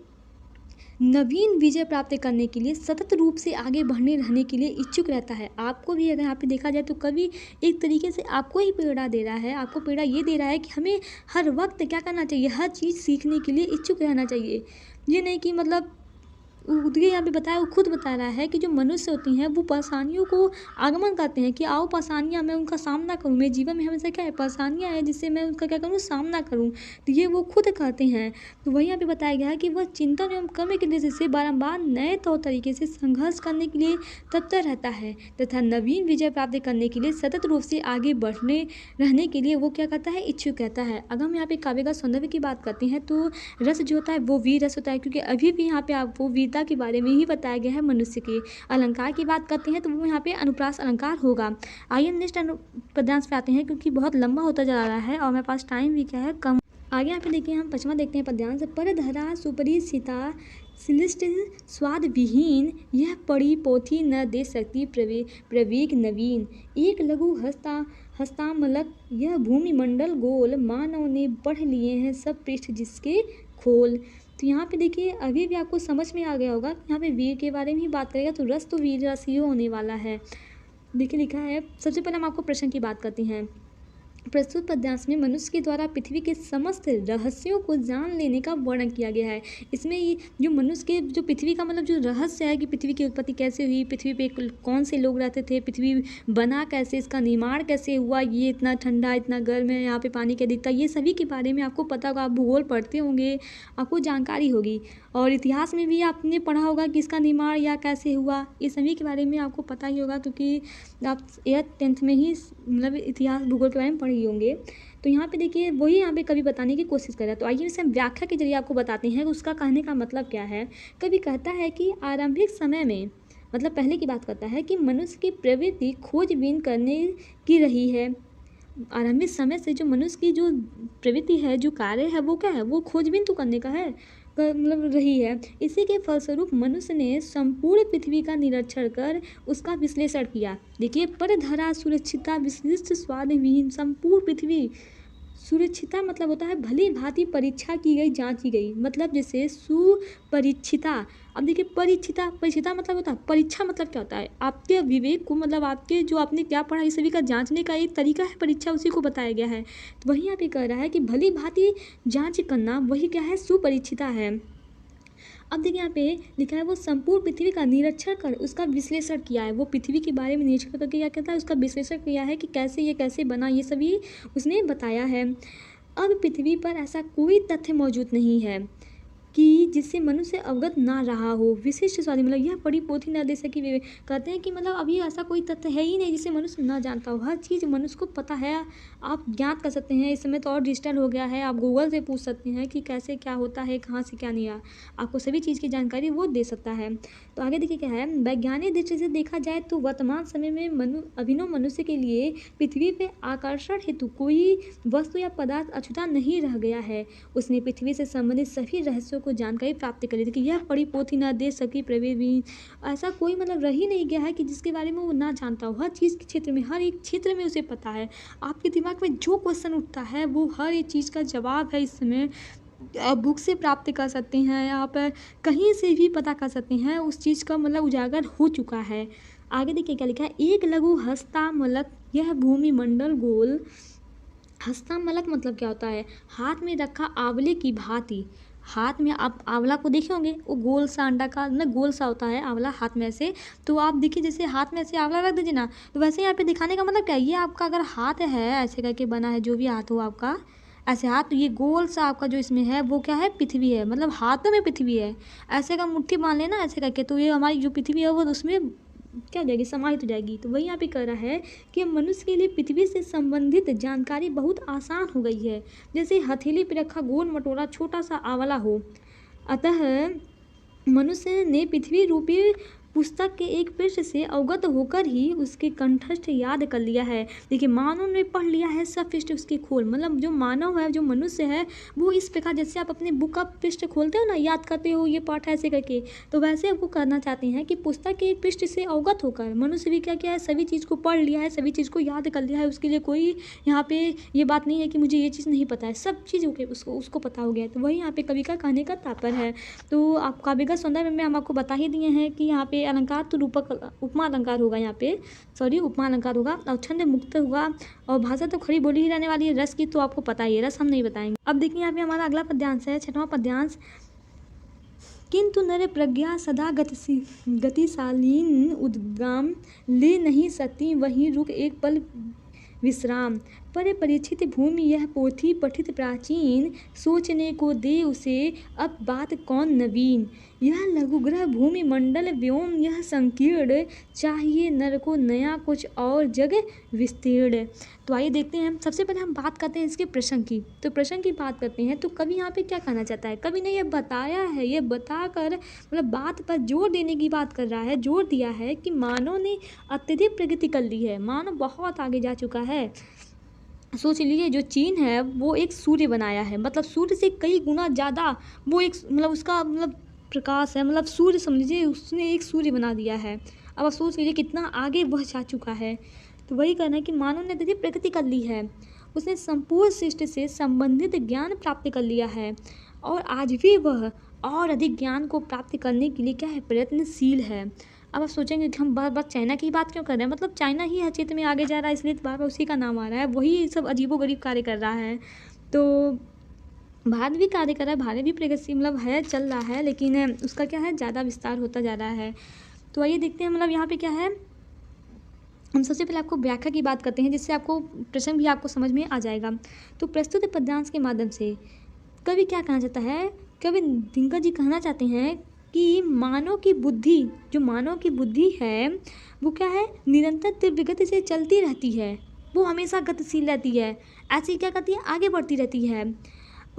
नवीन विजय प्राप्त करने के लिए सतत रूप से आगे बढ़ने रहने के लिए इच्छुक रहता है। आपको भी अगर यहाँ पे देखा जाए तो कवि एक तरीके से आपको ही प्रेरणा दे रहा है, आपको प्रेरणा ये दे रहा है कि हमें हर वक्त क्या करना चाहिए, हर चीज़ सीखने के लिए इच्छुक रहना चाहिए। ये नहीं कि मतलब देखिए यहाँ पे बताया, वो खुद बता रहा है कि जो मनुष्य होती हैं वो परेशानियों को आगमन करते हैं कि आओ परेशानियाँ, मैं उनका सामना करूँ, मेरे जीवन में हमेशा क्या है, परेशानियाँ हैं जिससे मैं उनका क्या करूँ, सामना करूँ। तो ये वो खुद कहते हैं। तो वही यहाँ पे बताया गया है कि वह चिंतन एवं कर्म की दृष्टि से बारंबार नए तौर तरीके से संघर्ष करने के लिए तत्पर रहता है तथा नवीन विजय प्राप्त करने के लिए सतत रूप से आगे बढ़ने रहने के लिए वो क्या करता है, इच्छुक रहता है। अगर हम यहाँ पे काव्य का सौंदर्य की बात करते हैं तो रस जो होता है वो वीर रस होता है, क्योंकि अभी भी यहाँ पे आपको वीरता के बारे में ही बताया गया है मनुष्य के। अलंकार की बात करते हैं तो वो यहाँ पे अनुप्रास अलंकार होगा। आइए नेक्स्ट पद्यांश पे आते हैं, क्योंकि बहुत लंबा होता जा रहा है और मेरे पास टाइम भी क्या है, कम। आगे यहाँ पे देखिए, हम पचमा देखते हैं पद्यांश। पर धरा सुपरी सीता श्लिष्ट स्वाद विहीन, यह पड़ी पोथी न दे सकती प्रवेग नवीन। एक लघु हस्तामलक, यह भूमि मंडल गोल, मानव ने बढ़ लिए हैं सब पृष्ठ जिसके खोल। तो यहाँ पे देखिए अभी भी आपको समझ में आ गया होगा, यहाँ पे वीर के बारे में ही बात करेगा तो रस तो वीर रस ही होने वाला है। देखिए लिखा है, सबसे पहले हम आपको प्रश्न की बात करते हैं। प्रस्तुत पद्यांश में मनुष्य के द्वारा पृथ्वी के समस्त रहस्यों को जान लेने का वर्णन किया गया है। इसमें ये जो मनुष्य के जो पृथ्वी का मतलब जो रहस्य है कि पृथ्वी की उत्पत्ति कैसे हुई, पृथ्वी पे कौन से लोग रहते थे, पृथ्वी बना कैसे, इसका निर्माण कैसे हुआ, ये इतना ठंडा इतना गर्म है, यहाँ पे पानी क्या दिखता है, ये सभी के बारे में आपको पता होगा। आप भूगोल पढ़ते होंगे, आपको जानकारी होगी। और इतिहास में भी आपने पढ़ा होगा कि इसका निर्माण या कैसे हुआ, ये सभी के बारे में आपको पता ही होगा, क्योंकि आप 8th में ही मतलब इतिहास भूगोल के बारे में पढ़े ही होंगे। तो यहाँ पे देखिए वही यहाँ पे कवि बताने की कोशिश कर रहा है। तो आइए इसे हम व्याख्या के जरिए आपको बताते हैं उसका कहने का मतलब क्या है। कवि कहता है कि आरंभिक समय में, मतलब पहले की बात करता है कि मनुष्य की प्रवृत्ति खोजबीन करने की रही है। आरंभिक समय से जो मनुष्य की जो प्रवृत्ति है, जो कार्य है, वो क्या है, वो खोजबीन तो करने का है, मतलब रही है। इसी के फलस्वरूप मनुष्य ने संपूर्ण पृथ्वी का निरीक्षण कर उसका विश्लेषण किया। देखिए, पर धरा सुरक्षिता विशिष्ट स्वाद विहीन, संपूर्ण पृथ्वी, सुरक्षिता मतलब होता है भली भांति परीक्षा की गई, जांची गई, मतलब जैसे सुपरीक्षिता। अब देखिए परीक्षिता मतलब होता है परीक्षा, मतलब क्या होता है, आपके विवेक को, मतलब आपके जो आपने क्या पढ़ा इस सभी का जांचने का एक तरीका है परीक्षा, उसी को बताया गया है। तो वही यहाँ पे कह रहा है कि भली भांति जांच करना, वही क्या है, सुपरीक्षिता है। अब देखिए यहाँ पे लिखा है वो संपूर्ण पृथ्वी का निरीक्षण कर उसका विश्लेषण किया है। वो पृथ्वी के बारे में निरीक्षण करके क्या कहता है, उसका विश्लेषण किया है कि कैसे ये कैसे बना, ये सभी उसने बताया है। अब पृथ्वी पर ऐसा कोई तथ्य मौजूद नहीं है कि जिससे मनुष्य अवगत ना रहा हो। विशिष्ट स्वाधीन, मतलब यह बड़ी पोथी न दे सकी विवेक, कहते हैं कि मतलब अभी ऐसा कोई तथ्य है ही नहीं जिसे मनुष्य ना जानता हो। हर चीज़ मनुष्य को पता है, आप ज्ञात कर सकते हैं। इस समय तो और डिजिटल हो गया है, आप गूगल से पूछ सकते हैं कि कैसे क्या होता है, कहाँ से क्या नहीं, आपको सभी चीज़ की जानकारी वो दे सकता है। तो आगे देखिए क्या है, वैज्ञानिक दृष्टि से देखा जाए तो वर्तमान समय में अभिनव मनुष्य के लिए पृथ्वी पर आकर्षण हेतु कोई वस्तु या पदार्थ अछूता नहीं रह गया है। उसने पृथ्वी से संबंधित सभी रहस्यों को जानकारी प्राप्त करी थी कि यह बड़ी पोथी न दे सकी प्रवेश, ऐसा कोई मतलब रह ही नहीं गया है कि जिसके बारे में वो ना जानता हो। हर चीज़ के क्षेत्र में, हर एक क्षेत्र में उसे पता है। आपके दिमाग में जो क्वेश्चन उठता है वो हर एक चीज़ का जवाब है। इस समय आप बुक से प्राप्त कर सकते हैं, आप कहीं से भी पता कर सकते हैं, उस चीज़ का मतलब उजागर हो चुका है। आगे देखिए क्या लिखा है, एक लघु हस्तामलक, यह भूमि मंडल गोल। हस्तामलक मतलब क्या होता है, हाथ में रखा आंवले की भांति। हाथ में आप आंवला को देखे होंगे, वो गोल सा अंडा का ना गोल सा होता है आंवला हाथ में ऐसे। तो आप देखिए जैसे हाथ में ऐसे आंवला रख दीजिए ना, तो वैसे यहाँ पे दिखाने का मतलब क्या है, ये आपका अगर हाथ है ऐसे करके बना है, जो भी हाथ हो आपका ऐसे हाथ, तो ये गोल सा आपका जो इसमें है वो क्या है, पृथ्वी है, मतलब हाथों में पृथ्वी है। ऐसे का मुट्ठी बांध लेना ऐसे करके, तो ये हमारी जो पृथ्वी है वो उसमें क्या हो जाएगी, समाहित हो जाएगी। तो वही यहाँ पे कह रहा है कि मनुष्य के लिए पृथ्वी से संबंधित जानकारी बहुत आसान हो गई है, जैसे हथेली पे रखा गोल मटोला छोटा सा आंवला हो। अतः मनुष्य ने पृथ्वी रूपी पुस्तक के एक पृष्ठ से अवगत होकर ही उसके कंठस्थ याद कर लिया है। देखिए, मानव ने पढ़ लिया है सब पृष्ठ उसके खोल, मतलब जो मानव है, जो मनुष्य है, वो इस प्रकार जैसे आप अपने बुक का पृष्ठ खोलते हो ना, याद करते हो ये पाठ ऐसे करके, तो वैसे वो करना चाहते हैं कि पुस्तक के एक पृष्ठ से अवगत होकर मनुष्य भी क्या क्या है, सभी चीज़ को पढ़ लिया है, सभी चीज़ को याद कर लिया है। उसके लिए कोई यहाँ पे ये बात नहीं है कि मुझे ये चीज़ नहीं पता है, सब चीज़ उसको पता हो गया है। तो वही यहाँ पे कवि का कहने का तात्पर्य है। तो आप काव्य का सौंदर्य में हम आपको बता ही दिए हैं कि यहाँ पे अलंकार तो रूपक उपमा अलंकार होगा, यहाँ पे सॉरी उपमा अलंकार होगा, और छंद मुक्त होगा, और भाषा तो खड़ी बोली ही रहने वाली है। रस की तो आपको पता ही है, रस हम नहीं बताएंगे। अब देखिए यहाँ पे हमारा अगला पद्यांश है, 6वां पद्यांश। किंतु नर प्रज्ञा सदा गतिशालीन उद्गाम ले नहीं सकती, वहीं रुक एक पल विश्राम। पर परिचित भूमि यह पोथी पठित प्राचीन, सोचने को दे उसे अब बात कौन नवीन। यह लघुग्रह भूमि मंडल व्योम यह संकीर्ण, चाहिए नर को नया कुछ और जग विस्तीर्ण। तो आइए देखते हैं, सबसे पहले हम बात करते हैं इसके प्रसंग की। तो प्रसंग की बात करते हैं तो कवि यहाँ पे क्या कहना चाहता है। कवि ने ये बताया है, ये बताकर मतलब बात पर जोर देने की बात कर रहा है, जोर दिया है कि मानव ने अत्यधिक प्रगति कर ली है, मानव बहुत आगे जा चुका है। सोच लीजिए जो चीन है वो एक सूर्य बनाया है, मतलब सूर्य से कई गुना ज़्यादा वो एक मतलब उसका मतलब प्रकाश है, मतलब सूर्य समझ लीजिए उसने एक सूर्य बना दिया है। अब आप सोच लीजिए कितना आगे वह जा चुका है। तो वही कहना है कि मानव ने अत्यधिक प्रगति कर ली है, उसने संपूर्ण सृष्टि से संबंधित ज्ञान प्राप्त कर लिया है और आज भी वह और अधिक ज्ञान को प्राप्त करने के लिए क्या है, प्रयत्नशील है। अब आप सोचेंगे कि हम बार बार चाइना की बात क्यों कर रहे हैं, मतलब चाइना ही हर क्षेत्र में आगे जा रहा है इसलिए बार बार उसी का नाम आ रहा है, वही सब अजीबोगरीब कार्य कर रहा है। तो भारत भी कार्य कर रहा है, भारत भी प्रगतिशील मतलब है, चल रहा है, लेकिन उसका क्या है, ज़्यादा विस्तार होता जा रहा है। तो आइए देखते हैं मतलब यहाँ पे क्या है। हम सबसे पहले आपको व्याख्या की बात करते हैं, जिससे आपको प्रश्न भी आपको समझ में आ जाएगा। तो प्रस्तुत पद्यांश के माध्यम से कवि क्या कहना चाहता है, कवि दिनकर जी कहना चाहते हैं कि मानव की बुद्धि, जो मानव की बुद्धि है वो क्या है, निरंतर तीव्र गति से चलती रहती है, वो हमेशा गतिशील रहती है, ऐसी क्या करती है, आगे बढ़ती रहती है।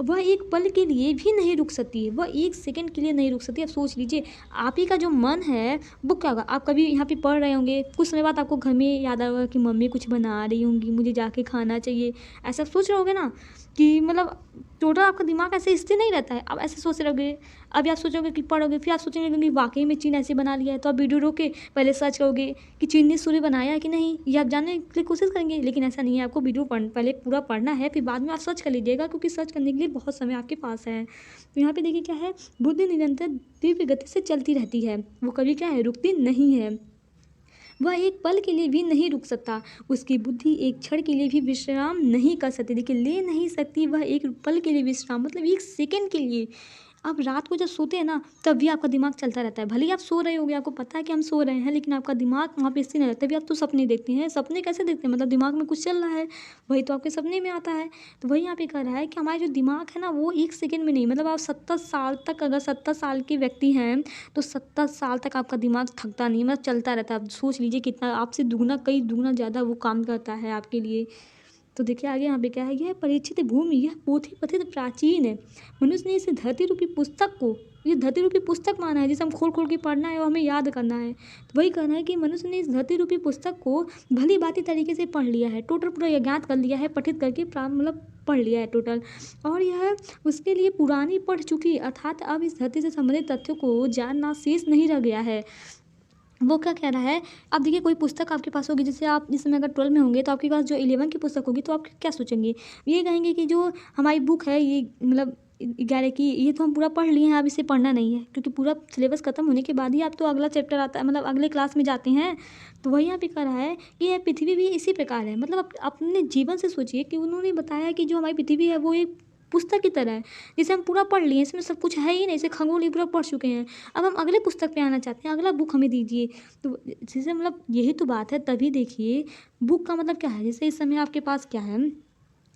वह एक पल के लिए भी नहीं रुक सकती, वह एक सेकंड के लिए नहीं रुक सकती। अब सोच लीजिए आप ही का जो मन है वो क्या होगा, आप कभी यहाँ पे पढ़ रहे होंगे, कुछ समय बाद आपको घर में याद आएगा कि मम्मी कुछ बना रही होंगी, मुझे जाके खाना चाहिए, ऐसा सोच रहे होगे ना कि मतलब टोटल आपका दिमाग ऐसे स्थिर नहीं रहता है, आप ऐसे सोच रहोगे। अभी आप सोचोगे कि पढ़ोगे, फिर आप सोचेंगे कि वाकई में चीन ऐसे बना लिया है, तो आप वीडियो रोक के पहले सर्च करोगे कि चीन ने सूर्य बनाया है कि नहीं, ये आप जानने के लिए कोशिश करेंगे। लेकिन ऐसा नहीं है, आपको वीडियो पहले पूरा पढ़ना है, फिर बाद में आप सर्च कर लीजिएगा, क्योंकि सर्च करने के लिए बहुत समय आपके पास है। तो यहाँ पे देखिए क्या है, बुद्धि निरंतर तीव्र गति से चलती रहती है, वो कभी क्या है, रुकती नहीं है। वह एक पल के लिए भी नहीं रुक सकता, उसकी बुद्धि एक क्षण के लिए भी विश्राम नहीं कर सकती। देखिए ले नहीं सकती वह एक पल के लिए विश्राम, मतलब एक सेकंड के लिए। आप रात को जब सोते हैं ना तब भी आपका दिमाग चलता रहता है, भले ही आप सो रहे होगे, आपको पता है कि हम सो रहे हैं, लेकिन आपका दिमाग वहाँ पे स्थिर नहीं रहता। तभी आप तो सपने देखते हैं, सपने कैसे देखते हैं, मतलब दिमाग में कुछ चल रहा है, वही तो आपके सपने में आता है। तो वही यहाँ पे कह रहा है कि हमारा जो दिमाग है ना वो एक सेकंड में नहीं, मतलब आप 70 साल तक, अगर 70 साल के व्यक्ति हैं तो 70 साल तक आपका दिमाग थकता नहीं, मतलब चलता रहता है। आप सोच लीजिए कितना आपसे दुगना, कई दुगना ज़्यादा वो काम करता है आपके लिए। तो देखिए आगे यहाँ पे क्या है, यह परीक्षित भूमि यह पोथी पठित प्राचीन है, मनुष्य ने इस धरती रूपी पुस्तक को, ये धरती रूपी पुस्तक माना है जिसे हम खोल खोल के पढ़ना है और हमें याद करना है। तो वही कहना है कि मनुष्य ने इस धरती रूपी पुस्तक को भली भांति तरीके से पढ़ लिया है, टोटल पूरा ज्ञात कर लिया है, पठित करके मतलब पढ़ लिया है टोटल, और यह उसके लिए पुरानी पढ़ चुकी, अर्थात अब इस धरती से संबंधित तथ्यों को जानना शेष नहीं रह गया है। वो क्या कह रहा है, अब देखिए कोई पुस्तक आपके पास होगी, जैसे आप जिस समय अगर 12 में होंगे तो आपके पास जो 11 की पुस्तक होगी, तो आप क्या सोचेंगे, ये कहेंगे कि जो हमारी बुक है ये मतलब 11 की, ये तो हम पूरा पढ़ लिए हैं, अब इसे पढ़ना नहीं है, क्योंकि पूरा सिलेबस खत्म होने के बाद ही आप तो अगला चैप्टर आता है, मतलब अगले क्लास में जाते हैं। तो वही यहाँ पे कह रहा है कि यह पृथ्वी भी इसी प्रकार है, मतलब अपने जीवन से सोचिए कि उन्होंने बताया कि जो हमारी पृथ्वी है वो एक पुस्तक की तरह है, जिसे हम पूरा पढ़ लिए, इसमें सब कुछ है ही नहीं, इसे खगोल पूरा पढ़ चुके हैं, अब हम अगले पुस्तक पे आना चाहते हैं, अगला बुक हमें दीजिए। तो जैसे मतलब यही तो बात है। तभी देखिए बुक का मतलब क्या है, जैसे इस समय आपके पास क्या है,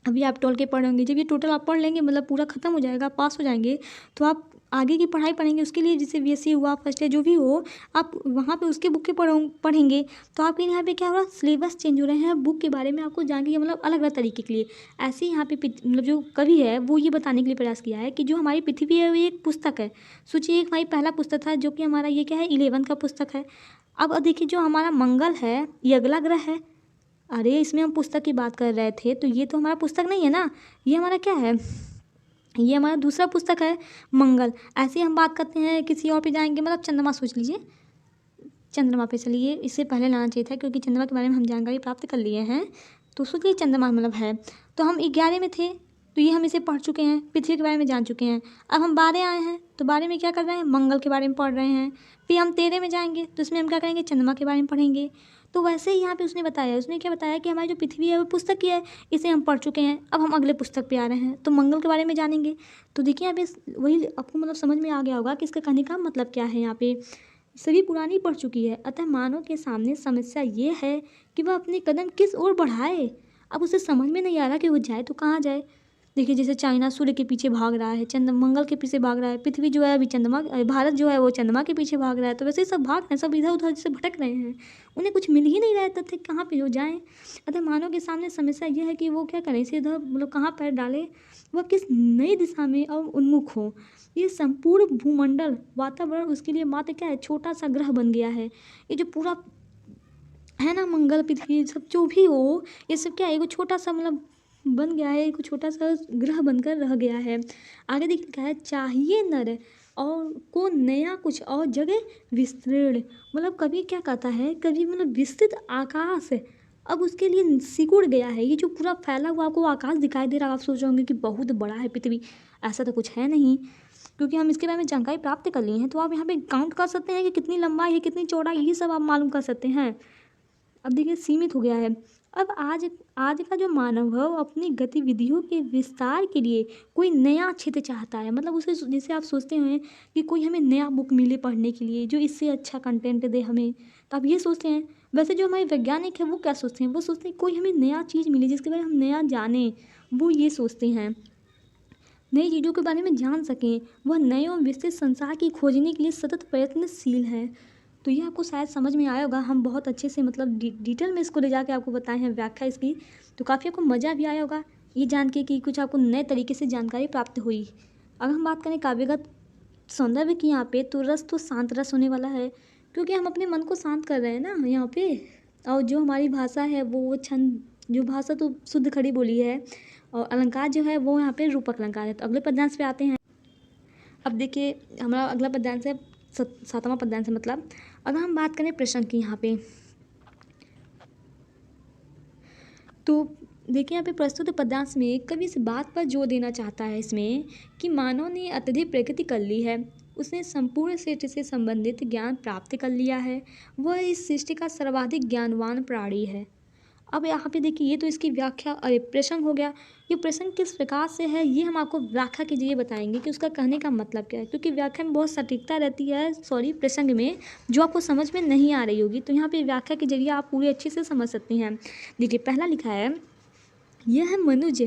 अभी आप 12 के पढ़ेंगे, जब ये टोटल आप पढ़ लेंगे मतलब पूरा खत्म हो जाएगा, पास हो जाएंगे, तो आप आगे की पढ़ाई पढ़ेंगे, उसके लिए जैसे बीएससी हुआ, फर्स्ट ईयर जो भी हो, आप वहाँ पे उसके बुक के पढ़ेंगे, तो आपके यहाँ पे क्या हो रहा है, सिलेबस चेंज हो रहे हैं, बुक के बारे में आपको जानेंगे, मतलब अलग अलग तरीके के लिए। ऐसे ही यहाँ पे मतलब जो कवि है वो ये बताने के लिए प्रयास किया है कि जो हमारी पृथ्वी है वो एक पुस्तक है। सोचिए एक हमारी पहला पुस्तक था जो कि हमारा ये क्या है, 11 का पुस्तक है। अब देखिए जो हमारा मंगल है ये अगला ग्रह है, अरे इसमें हम पुस्तक की बात कर रहे थे, तो ये तो हमारा पुस्तक नहीं है ना, ये हमारा क्या है, ये हमारा दूसरा पुस्तक है मंगल। ऐसे ही हम बात करते हैं किसी और पे जाएंगे, मतलब चंद्रमा सोच लीजिए, चंद्रमा पे चलिए, इससे पहले लाना चाहिए था क्योंकि चंद्रमा के बारे में हम जानकारी प्राप्त कर लिए हैं। तो सोचिए चंद्रमा मतलब है, तो हम 11 में थे तो ये हम इसे पढ़ चुके हैं, पृथ्वी के बारे में जान चुके हैं। अब हम 12 आए हैं तो 12 में क्या कर रहे हैं, मंगल के बारे में पढ़ रहे हैं। फिर हम 13 में जाएंगे तो इसमें हम क्या करेंगे, चंद्रमा के बारे में पढ़ेंगे। तो वैसे ही यहाँ पे उसने बताया, उसने क्या बताया कि हमारी जो पृथ्वी है वो पुस्तक की है, इसे हम पढ़ चुके हैं, अब हम अगले पुस्तक पे आ रहे हैं, तो मंगल के बारे में जानेंगे। तो देखिए यहाँ पे वही आपको मतलब समझ में आ गया होगा कि इसका कहने का मतलब क्या है। यहाँ पे सभी पुरानी पढ़ चुकी है, अतः मानव के सामने समस्या ये है कि वह अपने कदम किस ओर बढ़ाए। अब उसे समझ में नहीं आ रहा कि वो जाए तो कहाँ जाए। देखिए जैसे चाइना सूर्य के पीछे भाग रहा है, मंगल के पीछे भाग रहा है, पृथ्वी जो है अभी चंद्रमा, भारत जो है वो चंद्रमा के पीछे भाग रहा है। तो वैसे ही सब भाग रहे हैं, सब इधर उधर जैसे भटक रहे हैं, उन्हें कुछ मिल ही नहीं रहा है तथ्य कहाँ पे वो जाएं। अतः मानव के सामने समस्या यह है कि वो क्या करें, इसे इधर मतलब कहाँ पैर डाले, वह किस नई दिशा में और उन्मुख हो। ये संपूर्ण भूमंडल वातावरण उसके लिए मात्र क्या है, छोटा सा ग्रह बन गया है। ये जो पूरा है ना, मंगल पृथ्वी सब जो भी हो, ये सब क्या है, एक छोटा सा मतलब बन गया है, एक छोटा सा ग्रह बनकर रह गया है। आगे देखिए क्या है, चाहिए नर और को नया कुछ और जगह विस्तृण, मतलब कभी क्या कहता है, कभी मतलब विस्तृत आकाश है, अब उसके लिए सिकुड़ गया है। ये जो पूरा फैला हुआ आपको आकाश दिखाई दे रहा है, आप सोच रहे होंगे कि बहुत बड़ा है पृथ्वी, ऐसा तो कुछ है नहीं, क्योंकि हम इसके बारे में जानकारी प्राप्त कर लिए हैं। तो आप यहाँ पे काउंट कर सकते हैं कि कितनी लंबाई है, कितनी चौड़ाई, ये सब आप मालूम कर सकते हैं। अब देखिए सीमित हो गया है। अब आज आज का जो मानव है वो अपनी गतिविधियों के विस्तार के लिए कोई नया क्षेत्र चाहता है। मतलब उसे जैसे आप सोचते हैं कि कोई हमें नया बुक मिले पढ़ने के लिए जो इससे अच्छा कंटेंट दे हमें, तो आप ये सोचते हैं। वैसे जो हमारे वैज्ञानिक हैं वो क्या सोचते हैं, वो सोचते हैं कोई हमें नया चीज़ मिले जिसके बारे में हम नया जानें, वो ये सोचते हैं, नई चीज़ों के बारे में जान सकें। वह नए और विस्तृत संसार की खोजने के लिए सतत प्रयत्नशील है। तो ये आपको शायद समझ में आया होगा, हम बहुत अच्छे से मतलब डिटेल में इसको ले जाके आपको बताए हैं व्याख्या इसकी, तो काफ़ी आपको मज़ा भी आया होगा ये जान के कि कुछ आपको नए तरीके से जानकारी प्राप्त हुई। अगर हम बात करें काव्यगत सौंदर्य की यहाँ पे, तो रस तो शांत रस होने वाला है, क्योंकि हम अपने मन को शांत कर रहे हैं ना यहाँ पे। और जो हमारी भाषा है वो छंद, जो भाषा तो शुद्ध खड़ी बोली है, और अलंकार जो है वो यहाँ पे रूपक अलंकार है। तो अगले पद्यांश पे आते हैं। अब देखिए हमारा अगला पद्यांश है सातवां पद्यांश है। मतलब अगर हम बात करें प्रश्न की यहाँ पे, तो देखिए यहाँ पे प्रस्तुत पद्यांश में कवि इस बात पर जोर देना चाहता है इसमें कि मानव ने अत्यधिक प्रगति कर ली है, उसने संपूर्ण सृष्टि से संबंधित ज्ञान प्राप्त कर लिया है, वह इस सृष्टि का सर्वाधिक ज्ञानवान प्राणी है। अब यहाँ पे देखिए ये तो इसकी व्याख्या, अरे प्रश्न हो गया। ये प्रश्न किस प्रकार से है ये हम आपको व्याख्या के जरिए बताएंगे कि उसका कहने का मतलब क्या है, क्योंकि व्याख्या में बहुत सटीकता रहती है, सॉरी प्रसंग में, जो आपको समझ में नहीं आ रही होगी, तो यहाँ पे व्याख्या के जरिए आप पूरी अच्छे से समझ सकते हैं। देखिए पहला लिखा है, यह है मनुज।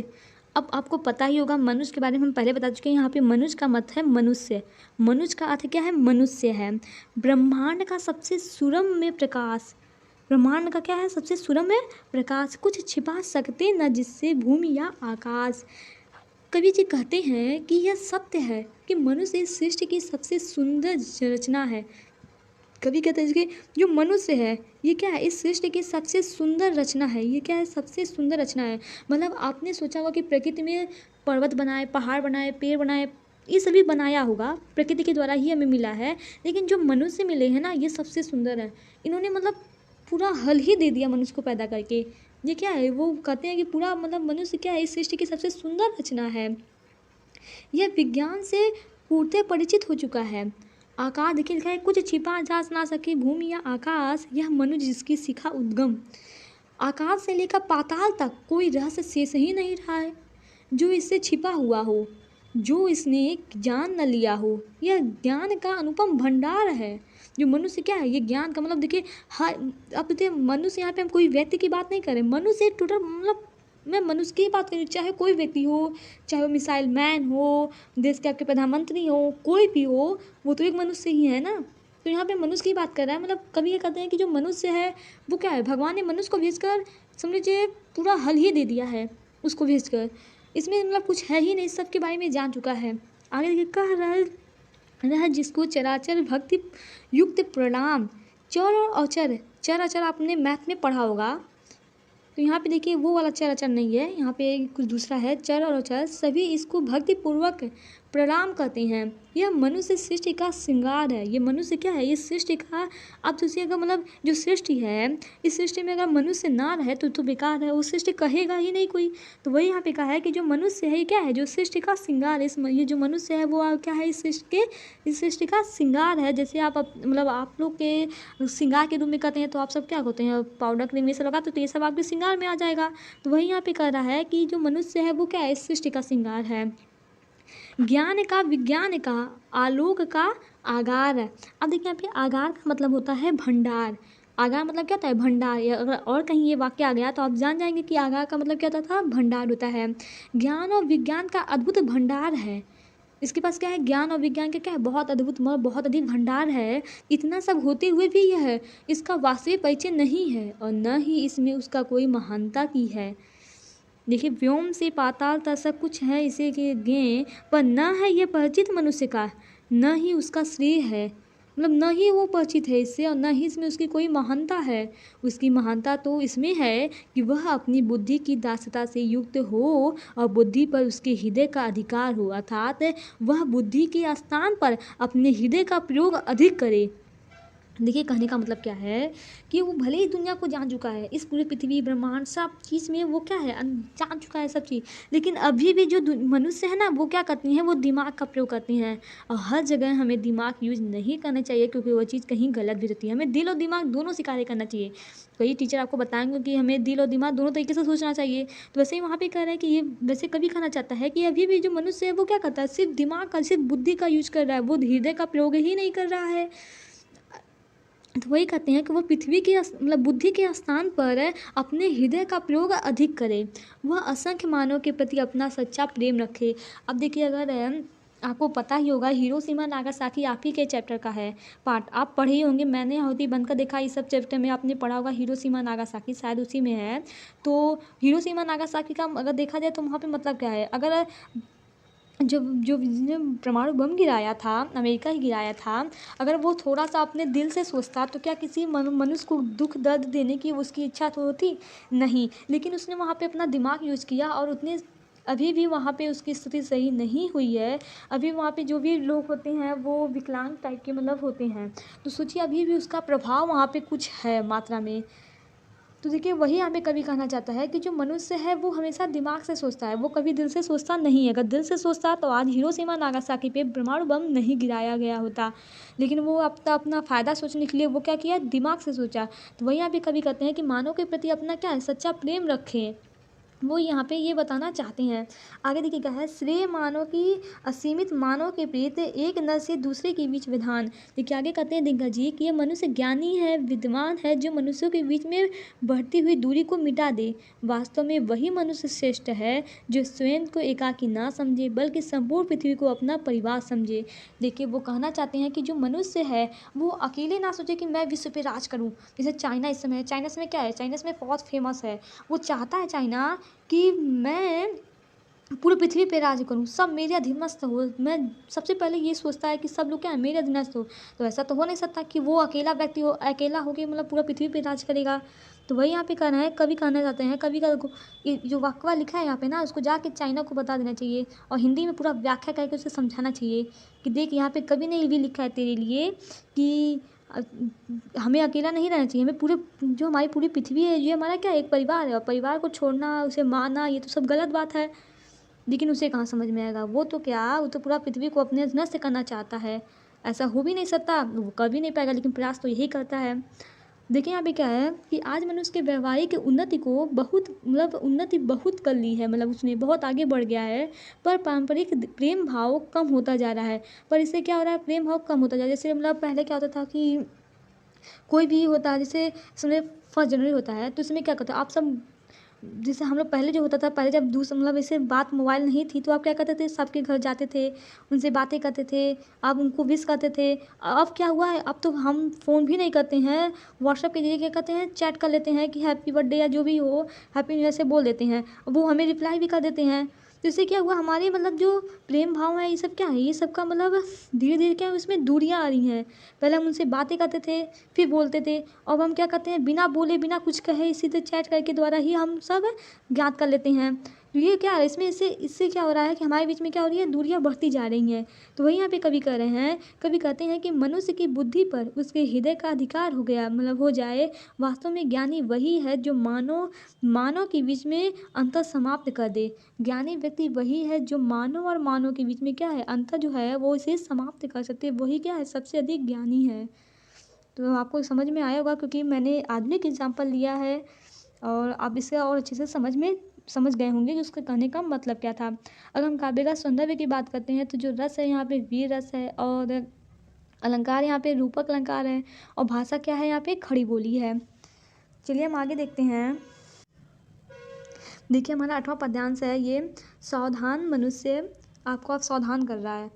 अब आपको पता ही होगा मनुष्य के बारे में हम पहले बता चुके हैं। यहाँ पे मनुष्य का मत है मनुष्य, मनुष्य का अर्थ क्या है, मनुष्य है। ब्रह्मांड का सबसे सुरम्य प्रकाश, ब्रह्मांड का क्या है, सबसे सुरम्य प्रकाश, कुछ छिपा सकते न जिससे भूमि या आकाश। कवि जी कहते हैं कि यह सत्य है कि मनुष्य इस सृष्टि की सबसे सुंदर रचना है। कवि कहते हैं कि जो मनुष्य है ये क्या है, इस सृष्टि की सबसे सुंदर रचना है। ये क्या है, सबसे सुंदर रचना है। मतलब आपने सोचा होगा कि प्रकृति में पर्वत बनाए, पहाड़ बनाए, पेड़ बनाए, ये सभी बनाया होगा, प्रकृति के द्वारा ही हमें मिला है, लेकिन जो मनुष्य मिले हैं ना ये सबसे सुंदर है। इन्होंने मतलब पूरा हल ही दे दिया मनुष्य को पैदा करके। ये क्या है, वो कहते हैं कि पूरा मतलब मनुष्य क्या है, इस सृष्टि की सबसे सुंदर रचना है। यह विज्ञान से पूर्णतः परिचित हो चुका है। आकाश देखिए लिखा है, कुछ छिपा जा ना सके भूमि या आकाश, यह मनुष्य जिसकी शिखा उद्गम। आकाश से लेकर पाताल तक कोई रहस्य शेष ही नहीं रहा है जो इससे छिपा हुआ हो, जो इसने ज्ञान न लिया हो। यह ज्ञान का अनुपम भंडार है। जो मनुष्य क्या है, ये ज्ञान का मतलब देखिए, हर अब देखिए मनुष्य, यहाँ पे हम कोई व्यक्ति की बात नहीं करें, मनुष्य टोटल मतलब मैं मनुष्य की बात करूँ, चाहे कोई व्यक्ति हो, चाहे वो मिसाइल मैन हो, देश के आपके प्रधानमंत्री हो, कोई भी हो, वो तो एक मनुष्य ही है ना। तो यहाँ पे मनुष्य की बात कर रहा है। मतलब कभी ये कहते हैं कि जो मनुष्य है वो क्या है, भगवान ने मनुष्य को भेजकर समझ लीजिए पूरा हल ही दे दिया है उसको भेजकर। इसमें मतलब कुछ है ही नहीं, सब के बारे में जान चुका है। आगे देखिए, कह रह जिसको चराचर भक्ति युक्त प्रणाम, चर और अचर, चर अचर आपने मैथ में पढ़ा होगा, तो यहाँ पे देखिए वो वाला चर अचर नहीं है, यहाँ पे कुछ दूसरा है, चर और अचर सभी इसको भक्तिपूर्वक प्रणाम करते हैं। यह मनुष्य सृष्टि का श्रृंगार है। ये मनुष्य क्या है, ये सृष्टि का, अब तुझे अगर मतलब जो सृष्टि है, इस सृष्टि में अगर मनुष्य ना रहे तो बेकार है, वो सृष्टि कहेगा ही नहीं कोई। तो वही यहाँ पे कहा है कि जो मनुष्य है ये क्या है, जो सृष्टि का श्रृंगार है। ये जो मनुष्य है वो क्या है, इस सृष्टि का श्रृंगार है। जैसे आप मतलब आप लोग के श्रृंगार के रूप में कहते हैं तो आप सब क्या होते हैं, पाउडर क्रीम ये सब लगाते तो ये सब आपके श्रृंगार में आ जाएगा। तो वही यहाँ पे कह रहा है कि जो मनुष्य है वो क्या है, इस सृष्टि का श्रृंगार है। ज्ञान का, विज्ञान का, आलोक का आगार है। अब देखिए यहाँ पे आगार का मतलब होता है भंडार। आगार मतलब क्या होता है, भंडार। या अगर और कहीं ये वाक्य आ गया तो आप जान जाएंगे कि आगार का मतलब क्या होता था, भंडार होता है। ज्ञान और विज्ञान का अद्भुत भंडार है। इसके पास क्या है, ज्ञान और विज्ञान का क्या है, बहुत अद्भुत मतलब बहुत अधिक भंडार है। इतना सब होते हुए भी यह इसका वास्तविक परिचय नहीं है और न ही इसमें उसका कोई महानता की है। देखिए, व्योम से पाताल तक सब कुछ है इसे के ज्ञेय, पर न है ये परिचित मनुष्य का, न ही उसका श्रेय है। मतलब न ही वो परिचित है इससे और न ही इसमें उसकी कोई महानता है। उसकी महानता तो इसमें है कि वह अपनी बुद्धि की दासता से युक्त हो और बुद्धि पर उसके हृदय का अधिकार हो, अर्थात वह बुद्धि के स्थान पर अपने हृदय का प्रयोग अधिक करे। देखिए, कहने का मतलब क्या है कि वो भले ही दुनिया को जान चुका है, इस पूरे पृथ्वी ब्रह्मांड सब चीज़ में वो क्या है, जान चुका है सब चीज़, लेकिन अभी भी जो मनुष्य है ना वो क्या करती हैं, वो दिमाग का प्रयोग करती हैं। और हर जगह हमें दिमाग यूज नहीं करना चाहिए क्योंकि वो चीज़ कहीं गलत भी रहती है। हमें दिल और दिमाग दोनों से कार्य करना चाहिए। कई टीचर आपको बताएंगे कि हमें दिल और दिमाग दोनों तरीके से सोचना चाहिए। तो वैसे ही वहाँ पे कह रहा है कि ये वैसे कभी कहना चाहता है कि अभी भी जो मनुष्य है वो क्या करता है, सिर्फ दिमाग का, सिर्फ बुद्धि का यूज कर रहा है, वो हृदय का प्रयोग ही नहीं कर रहा है। तो वही कहते हैं कि वो पृथ्वी के मतलब बुद्धि के स्थान पर अपने हृदय का प्रयोग अधिक करे, वह असंख्य मानव के प्रति अपना सच्चा प्रेम रखे। अब देखिए, अगर आपको पता ही होगा, हिरोशिमा नागासाकी आप ही के चैप्टर का है पार्ट, आप पढ़े ही होंगे। मैंने होती बनकर देखा, इस सब चैप्टर में आपने पढ़ा होगा हिरोशिमा नागासाकी, शायद उसी में है। तो हिरोशिमा नागासाकी का अगर देखा जाए तो वहाँ पे मतलब क्या है, अगर जो जो जिसने परमाणु बम गिराया था, अमेरिका ही गिराया था, अगर वो थोड़ा सा अपने दिल से सोचता तो क्या किसी मनुष्य को दुख दर्द देने की उसकी इच्छा तो होती नहीं, लेकिन उसने वहाँ पे अपना दिमाग यूज़ किया और उतने अभी भी वहाँ पे उसकी स्थिति सही नहीं हुई है। अभी वहाँ पे जो भी लोग होते हैं वो विकलांग टाइप के मतलब होते हैं। तो सोचिए, अभी भी उसका प्रभाव वहाँ पे कुछ है मात्रा में। तो देखिए, वही यहाँ पे कवि कहना चाहता है कि जो मनुष्य है वो हमेशा दिमाग से सोचता है, वो कभी दिल से सोचता नहीं है। अगर दिल से सोचता तो आज हिरोशिमा नागासाकी पे परमाणु बम नहीं गिराया गया होता, लेकिन वो अपना फ़ायदा सोचने के लिए वो क्या किया, दिमाग से सोचा। तो वही यहाँ पे कवि कहते हैं कि मानव के प्रति अपना क्या है, सच्चा प्रेम रखें, वो यहाँ पे ये बताना चाहते हैं। आगे देखिए क्या है, श्रेय मानव की असीमित मानव के प्रीत एक नर से दूसरे के बीच विधान। देखिए आगे कहते हैं दिग्गज जी कि ये मनुष्य ज्ञानी है, विद्वान है, जो मनुष्यों के बीच में बढ़ती हुई दूरी को मिटा दे। वास्तव में वही मनुष्य श्रेष्ठ है जो स्वयं को एकाकी ना समझे बल्कि संपूर्ण पृथ्वी को अपना परिवार समझे। देखिए, वो कहना चाहते हैं कि जो मनुष्य है वो अकेले ना सोचे कि मैं विश्व पे राज करूँ। जैसे चाइना इस समय है, चाइना इसमें क्या है, चाइना इसमें बहुत फेमस है। वो चाहता है चाइना कि मैं पूरी पृथ्वी पे राज करूँ, सब मेरे अधीनस्थ हो। मैं सबसे पहले ये सोचता है कि सब लोग क्या है, मेरे अधीनस्थ हो। तो ऐसा तो हो नहीं सकता कि वो अकेला व्यक्ति हो, अकेला होकर मतलब पूरा पृथ्वी पे राज करेगा। तो वही यहाँ पे कहना है, कवि कहना चाहते हैं, कवि का ये जो वाक्य लिखा है यहाँ पे ना, उसको जाके चाइना को बता देना चाहिए और हिंदी में पूरा व्याख्या करके उसे समझाना चाहिए कि देख, यहाँ पे कवि ने ये भी लिखा है तेरे लिए कि हमें अकेला नहीं रहना चाहिए, हमें पूरे जो हमारी पूरी पृथ्वी है ये हमारा क्या है, एक परिवार है, और परिवार को छोड़ना, उसे मारना, ये तो सब गलत बात है। लेकिन उसे कहाँ समझ में आएगा, वो तो क्या, वो तो पूरा पृथ्वी को अपने नष्ट करना चाहता है। ऐसा हो भी नहीं सकता, वो कर भी नहीं पाएगा, लेकिन प्रयास तो यही करता है। देखिए यहाँ पे क्या है कि आज मनुष्य के व्यवहारिक उन्नति को बहुत मतलब उन्नति बहुत कर ली है, मतलब उसने बहुत आगे बढ़ गया है, पर पारंपरिक प्रेम भाव कम होता जा रहा है। पर इससे क्या हो रहा है, प्रेम भाव कम होता जा रहा है। जैसे मतलब पहले क्या होता था कि कोई भी होता है, जैसे इसमें 1 जनवरी होता है तो इसमें क्या करते हैं आप सब, जैसे हम लोग पहले जो होता था, पहले जब दूसरा मतलब ऐसे बात मोबाइल नहीं थी तो आप क्या करते थे, सबके घर जाते थे, उनसे बातें करते थे, आप उनको विश करते थे। अब क्या हुआ है, अब तो हम फ़ोन भी नहीं करते हैं, व्हाट्सएप के जरिए क्या करते हैं, चैट कर लेते हैं कि हैप्पी बर्थडे या जो भी हो, हैप्पी न्यू ईयर से बोल देते हैं, वो हमें रिप्लाई भी कर देते हैं। तो इससे क्या हुआ, हमारे मतलब जो प्रेम भाव है ये सब क्या है, ये सब का मतलब धीरे धीरे क्या है, उसमें दूरियाँ आ रही हैं। पहले हम उनसे बातें करते थे, फिर बोलते थे, अब हम क्या करते हैं, बिना बोले बिना कुछ कहे सीधे चैट करके द्वारा ही हम सब ज्ञात कर लेते हैं। तो ये क्या है, इसमें इससे इससे क्या हो रहा है कि हमारे बीच में क्या हो रही है, दूरियां बढ़ती जा रही हैं। तो वही यहाँ पे कवि कह रहे हैं, कवि कहते हैं कि मनुष्य की बुद्धि पर उसके हृदय का अधिकार हो गया, मतलब हो जाए। वास्तव में ज्ञानी वही है जो मानव मानव के बीच में अंतर समाप्त कर दे। ज्ञानी व्यक्ति वही है जो मानव और मानव के बीच में क्या है, अंतर जो है वो इसे समाप्त कर सकते हैं। वही क्या है, सबसे अधिक ज्ञानी है। तो आपको समझ में आया होगा, क्योंकि मैंने आधुनिक एग्जाम्पल लिया है और आप इसे और अच्छे से समझ गए होंगे कि उसके कहने का मतलब क्या था। अगर हम काव्य का सौंदर्य की बात करते हैं तो जो रस है यहाँ पे वीर रस है, और अलंकार यहाँ पे रूपक अलंकार है, और भाषा क्या है यहाँ पे खड़ी बोली है। चलिए हम आगे देखते हैं। देखिए हमारा 8वां पद्यांश है ये, सावधान मनुष्य, आपको आप सावधान कर रहा है।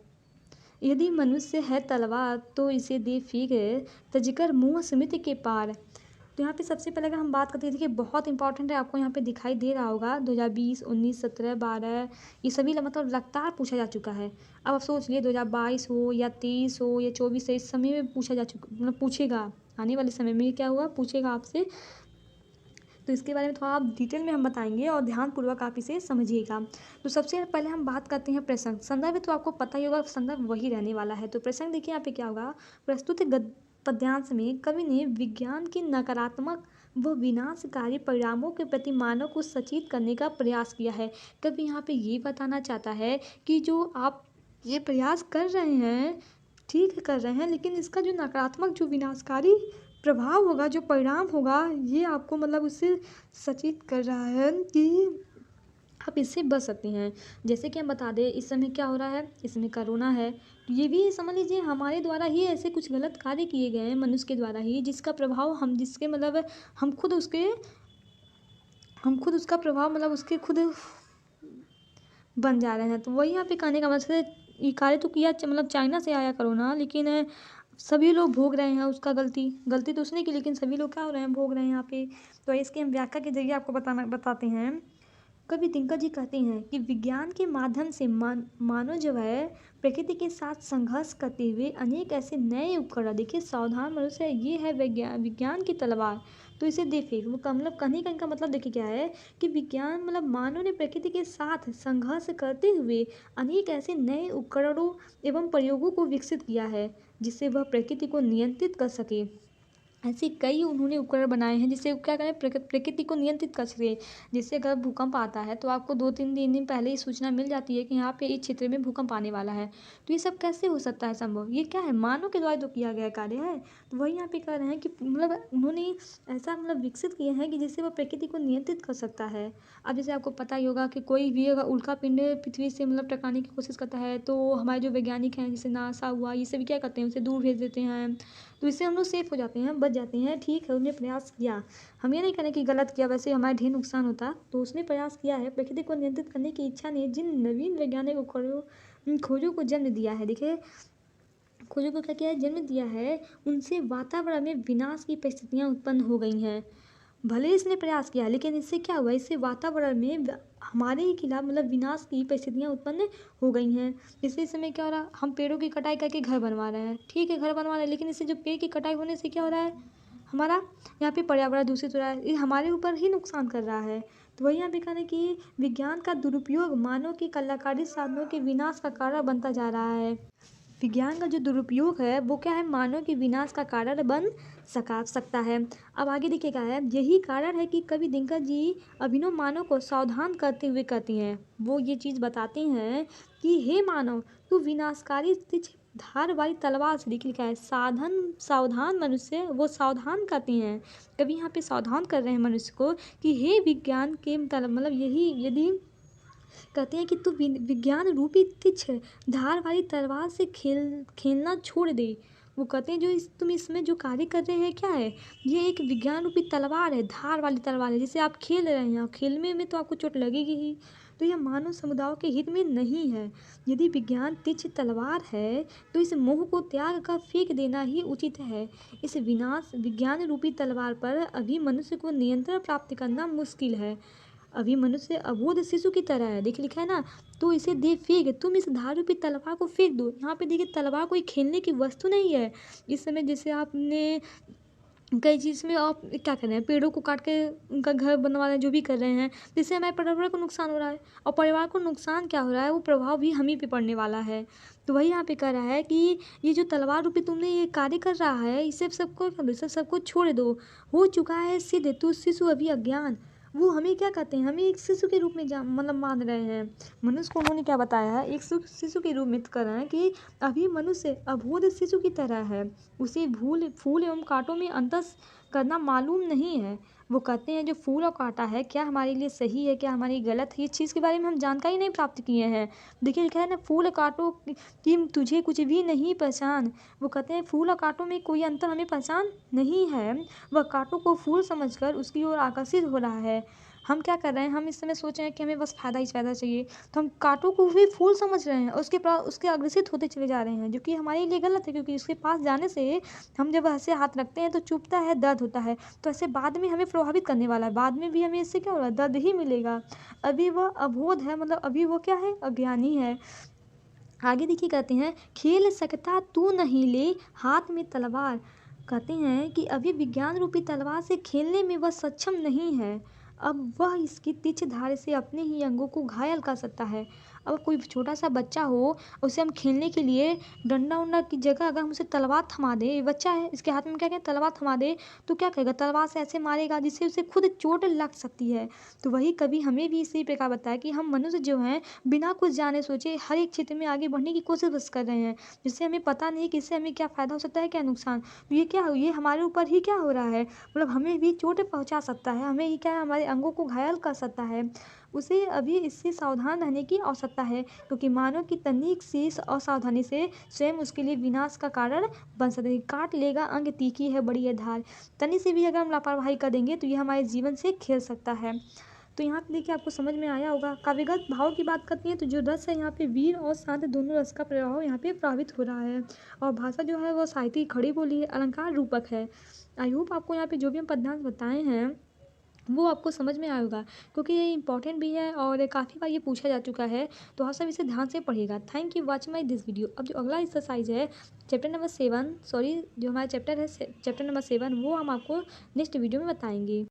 यदि मनुष्य है तलवार तो इसे दे फीक, तजकर मुँह स्मृति के पार। तो यहाँ पे सबसे पहले अगर हम बात करते हैं, देखिए बहुत इंपॉर्टेंट है, आपको यहाँ पे दिखाई दे रहा होगा 2020, 19, 17, 12 ये सभी मतलब लगातार पूछा जा चुका है। अब आप सोच लिए 2022 हो या 23 हो या 24 है, इस समय में पूछा जा चुका, मतलब पूछेगा आने वाले समय में क्या हुआ, पूछेगा आपसे। तो इसके बारे में थोड़ा आप डिटेल में हम बताएंगे और ध्यानपूर्वक आप इसे समझिएगा। तो सबसे पहले हम बात करते हैं प्रसंग। संदर्भ तो आपको पता ही होगा, संदर्भ वही रहने वाला है। तो प्रसंग देखिए यहाँ पे क्या होगा, प्रस्तुत पद्यांश में कवि ने विज्ञान की नकारात्मक व विनाशकारी परिणामों के प्रति मानव को सचेत करने का प्रयास किया है। कवि यहाँ पे ये बताना चाहता है कि जो आप ये प्रयास कर रहे हैं, ठीक कर रहे हैं, लेकिन इसका जो नकारात्मक जो विनाशकारी प्रभाव होगा, जो परिणाम होगा, ये आपको मतलब उससे सचेत कर रहा है कि आप इससे बच सकते हैं। जैसे कि हम बता दें इस समय क्या हो रहा है, इस समय कोरोना है। ये भी समझ लीजिए हमारे द्वारा ही ऐसे कुछ गलत कार्य किए गए हैं मनुष्य के द्वारा ही, जिसका प्रभाव हम जिसके मतलब हम खुद उसका प्रभाव मतलब उसके खुद बन जा रहे हैं। तो वही यहाँ पे कहने का मतलब है, ये कार्य तो किया मतलब चाइना से आया कोरोना, लेकिन सभी लोग भोग रहे हैं उसका गलती तो उसने की, लेकिन सभी लोग क्या हो रहे हैं, भोग रहे हैं यहाँ पे। तो इसके हम व्याख्या के जरिए आपको बताते हैं। कवि दिनकर जी कहते हैं कि विज्ञान के माध्यम से मानव जो है प्रकृति के साथ संघर्ष करते हुए अनेक ऐसे नए उपकरण, देखिए सावधान मनुष्य ये है विज्ञान की तलवार, तो इसे देखे वो मतलब कहने का इनका मतलब देखिए क्या है कि विज्ञान मतलब मानव ने प्रकृति के साथ संघर्ष करते हुए अनेक ऐसे नए उपकरणों एवं प्रयोगों को विकसित किया है जिससे वह प्रकृति को नियंत्रित कर सके। ऐसे कई उन्होंने उपकरण बनाए हैं जिससे क्या करें, प्रकृति को नियंत्रित कर सके। जिससे अगर भूकंप आता है तो आपको 2-3 दिन पहले ही सूचना मिल जाती है कि यहाँ पे इस क्षेत्र में भूकंप आने वाला है। तो ये सब कैसे हो सकता है संभव, ये क्या है, मानव के द्वारा जो किया गया कार्य है। तो वही यहाँ पे कह रहे हैं कि मतलब उन्होंने ऐसा मतलब विकसित किए हैं कि जिससे वह प्रकृति को नियंत्रित कर सकता है। अब जैसे आपको पता ही होगा कि कोई भी अगर उल्का पिंड पृथ्वी से मतलब टकराने की कोशिश करता है तो हमारे जो वैज्ञानिक हैं, जैसे नासा हुआ, ये सभी क्या करते हैं, उसे दूर भेज देते हैं। तो इससे हम लोग सेफ हो जाते हैं, बच जाते हैं। ठीक है, उन्होंने प्रयास किया, हम ये नहीं करें कि गलत किया, वैसे हमारे ढेर नुकसान होता। तो उसने प्रयास किया है, प्रकृति को नियंत्रित करने की इच्छा ने जिन नवीन वैज्ञानिक खोजों को जन्म दिया है, देखिए खोजों को क्या किया है, जन्म दिया है, उनसे वातावरण में विनाश की परिस्थितियाँ उत्पन्न हो गई हैं। भले इसने प्रयास किया लेकिन इससे क्या हुआ, इससे वातावरण में हमारे ही खिलाफ मतलब विनाश की परिस्थितियाँ उत्पन्न हो गई हैं। जैसे इस समय क्या हो रहा है, हम पेड़ों की कटाई करके घर बनवा रहे हैं, ठीक है घर बनवा रहे हैं, लेकिन इससे जो पेड़ की कटाई होने से क्या हो रहा है, हमारा यहाँ पे पर्यावरण दूषित हो रहा है, ये हमारे ऊपर ही नुकसान कर रहा है। तो वही यहाँ पे कहना है कि विज्ञान का दुरुपयोग मानव की कलाकारी साधनों के विनाश का कारण बनता जा रहा है। विज्ञान का जो दुरुपयोग है वो क्या है, मानव के विनाश का कारण बन सकता है। अब आगे देखिए क्या है, यही कारण है कि कवि दिनकर जी अभिनव मानव को सावधान करते हुए कहती हैं, वो ये चीज़ बताते हैं कि हे मानव, तू विनाशकारी तिछ धार वाली तलवार से, देखिए क्या है, सावधान मनुष्य, वो सावधान करती हैं। कवि यहाँ पे सावधान कर रहे हैं मनुष्य को कि हे विज्ञान के मतलब यही यदि कहते हैं कि तू विज्ञान रूपी तिछ धार वाली तलवार से खेलना छोड़ दे। वो कहते हैं जो तुम इसमें जो कार्य कर रहे हैं क्या है, ये एक विज्ञान रूपी तलवार है, धार वाली तलवार है, जिसे आप खेल रहे हैं, और खेलने में तो आपको चोट लगेगी ही। तो यह मानव समुदाय के हित में नहीं है। यदि विज्ञान तिछ तलवार है तो इस मोह को त्याग कर फेंक देना ही उचित है। इस विज्ञान रूपी तलवार पर अभी मनुष्य को नियंत्रण प्राप्त करना मुश्किल है। अभी मनुष्य अबोध शिशु की तरह है, देखिए लिखा है ना, तो इसे दे फेंक, तुम इस धार रूपी तलवार को फेंक दो। यहाँ पे देखिए तलवार कोई खेलने की वस्तु नहीं है। इस समय जैसे आपने कई चीज़ में आप क्या कर रहे हैं, पेड़ों को काट के उनका घर बनवा रहे हैं, जो भी कर रहे हैं, जिससे हमारे पर्यावरण को नुकसान हो रहा है। और परिवार को नुकसान क्या हो रहा है, वो प्रभाव भी हम ही पे पड़ने वाला है। तो वही यहाँ पे कह रहा है कि ये जो तलवार रूपी तुमने ये कार्य कर रहा है, इसे सबको छोड़ दो। हो चुका है सिद्ध, तू शिशु अभी अज्ञान। वो हमें क्या कहते हैं, हमें एक शिशु के रूप में मतलब मान रहे हैं। मनुष्य को उन्होंने क्या बताया है, एक शिशु के रूप में कर रहे हैं कि अभी मनुष्य अबोध शिशु की तरह है। उसे फूल एवं कांटों में अंतर करना मालूम नहीं है। वो कहते हैं जो फूल और कांटा है, क्या हमारे लिए सही है, क्या हमारी गलत है, इस चीज़ के बारे में हम जानकारी नहीं प्राप्त किए हैं। देखिए लिखा है ना, फूल और कांटों की तुझे कुछ भी नहीं पहचान। वो कहते हैं फूल और कांटों में कोई अंतर हमें पहचान नहीं है। वह कांटों को फूल समझकर उसकी ओर आकर्षित हो रहा है। हम क्या कर रहे हैं, हम इस समय सोच रहे हैं कि हमें बस फ़ायदा ही फ़ायदा चाहिए, तो हम कांटों को भी फूल समझ रहे हैं और उसके अग्रसित होते चले जा रहे हैं, जो कि हमारे लिए गलत है। क्योंकि उसके पास जाने से हम जब ऐसे हाथ रखते हैं तो चुभता है, दर्द होता है। तो ऐसे बाद में हमें प्रभावित करने वाला है, बाद में भी हमें इससे क्या हो रहा है, दर्द ही मिलेगा। अभी वह अबोध है, मतलब अभी वो क्या है, अज्ञानी है। आगे देखिए कहते हैं, खेल सकता तू नहीं ले हाथ में तलवार। कहते हैं कि अभी विज्ञान रूपी तलवार से खेलने में वह सक्षम नहीं है। अब वह इसकी तीक्ष्ण धार से अपने ही अंगों को घायल कर सकता है। अब कोई छोटा सा बच्चा हो, उसे हम खेलने के लिए डंडा उंडा की जगह अगर हम उसे तलवार थमा दें, ये बच्चा है, इसके हाथ में क्या क्या तलवार थमा दे, तो क्या करेगा, तलवार से ऐसे मारेगा जिससे उसे खुद चोट लग सकती है। तो वही कभी हमें भी इसी प्रकार बताया कि हम मनुष्य जो हैं, बिना कुछ जाने सोचे हर एक क्षेत्र में आगे बढ़ने की कोशिश बस कर रहे हैं, जिससे हमें पता नहीं कि इससे हमें क्या फ़ायदा हो सकता है, क्या नुकसान। तो ये हमारे ऊपर ही क्या हो रहा है, मतलब हमें भी चोट पहुंचा सकता है, हमें ही क्या है, हमारे अंगों को घायल कर सकता है। उसे अभी इससे सावधान रहने की आवश्यकता है, क्योंकि मानव की तनिक सी असावधानी से स्वयं उसके लिए विनाश का कारण बन सकती है। काट लेगा अंग, तीखी है बड़ी है धार। तनी से भी अगर हम लापरवाही कर देंगे तो ये हमारे जीवन से खेल सकता है। तो यहाँ पे देखिए आपको समझ में आया होगा। काव्यगत भाव की बात करती हैं तो जो रस है यहाँ पे वीर और शांत दोनों रस का प्रभाव यहाँ पे प्रभावित हो रहा है। और भाषा जो है वो साहित्य की खड़ी बोली है, अलंकार रूपक है। आई होप आपको यहाँ पे जो भी हम पद्यांश बताए हैं वो आपको समझ में आया होगा, क्योंकि ये इंपॉर्टेंट भी है और काफ़ी बार ये पूछा जा चुका है। तो आप सब इसे ध्यान से पढ़िएगा। Thank you watching my this video. अब जो अगला एक्सरसाइज है, चैप्टर नंबर 7, सॉरी जो हमारा चैप्टर है चैप्टर नंबर 7, वो हम आपको नेक्स्ट वीडियो में बताएंगे।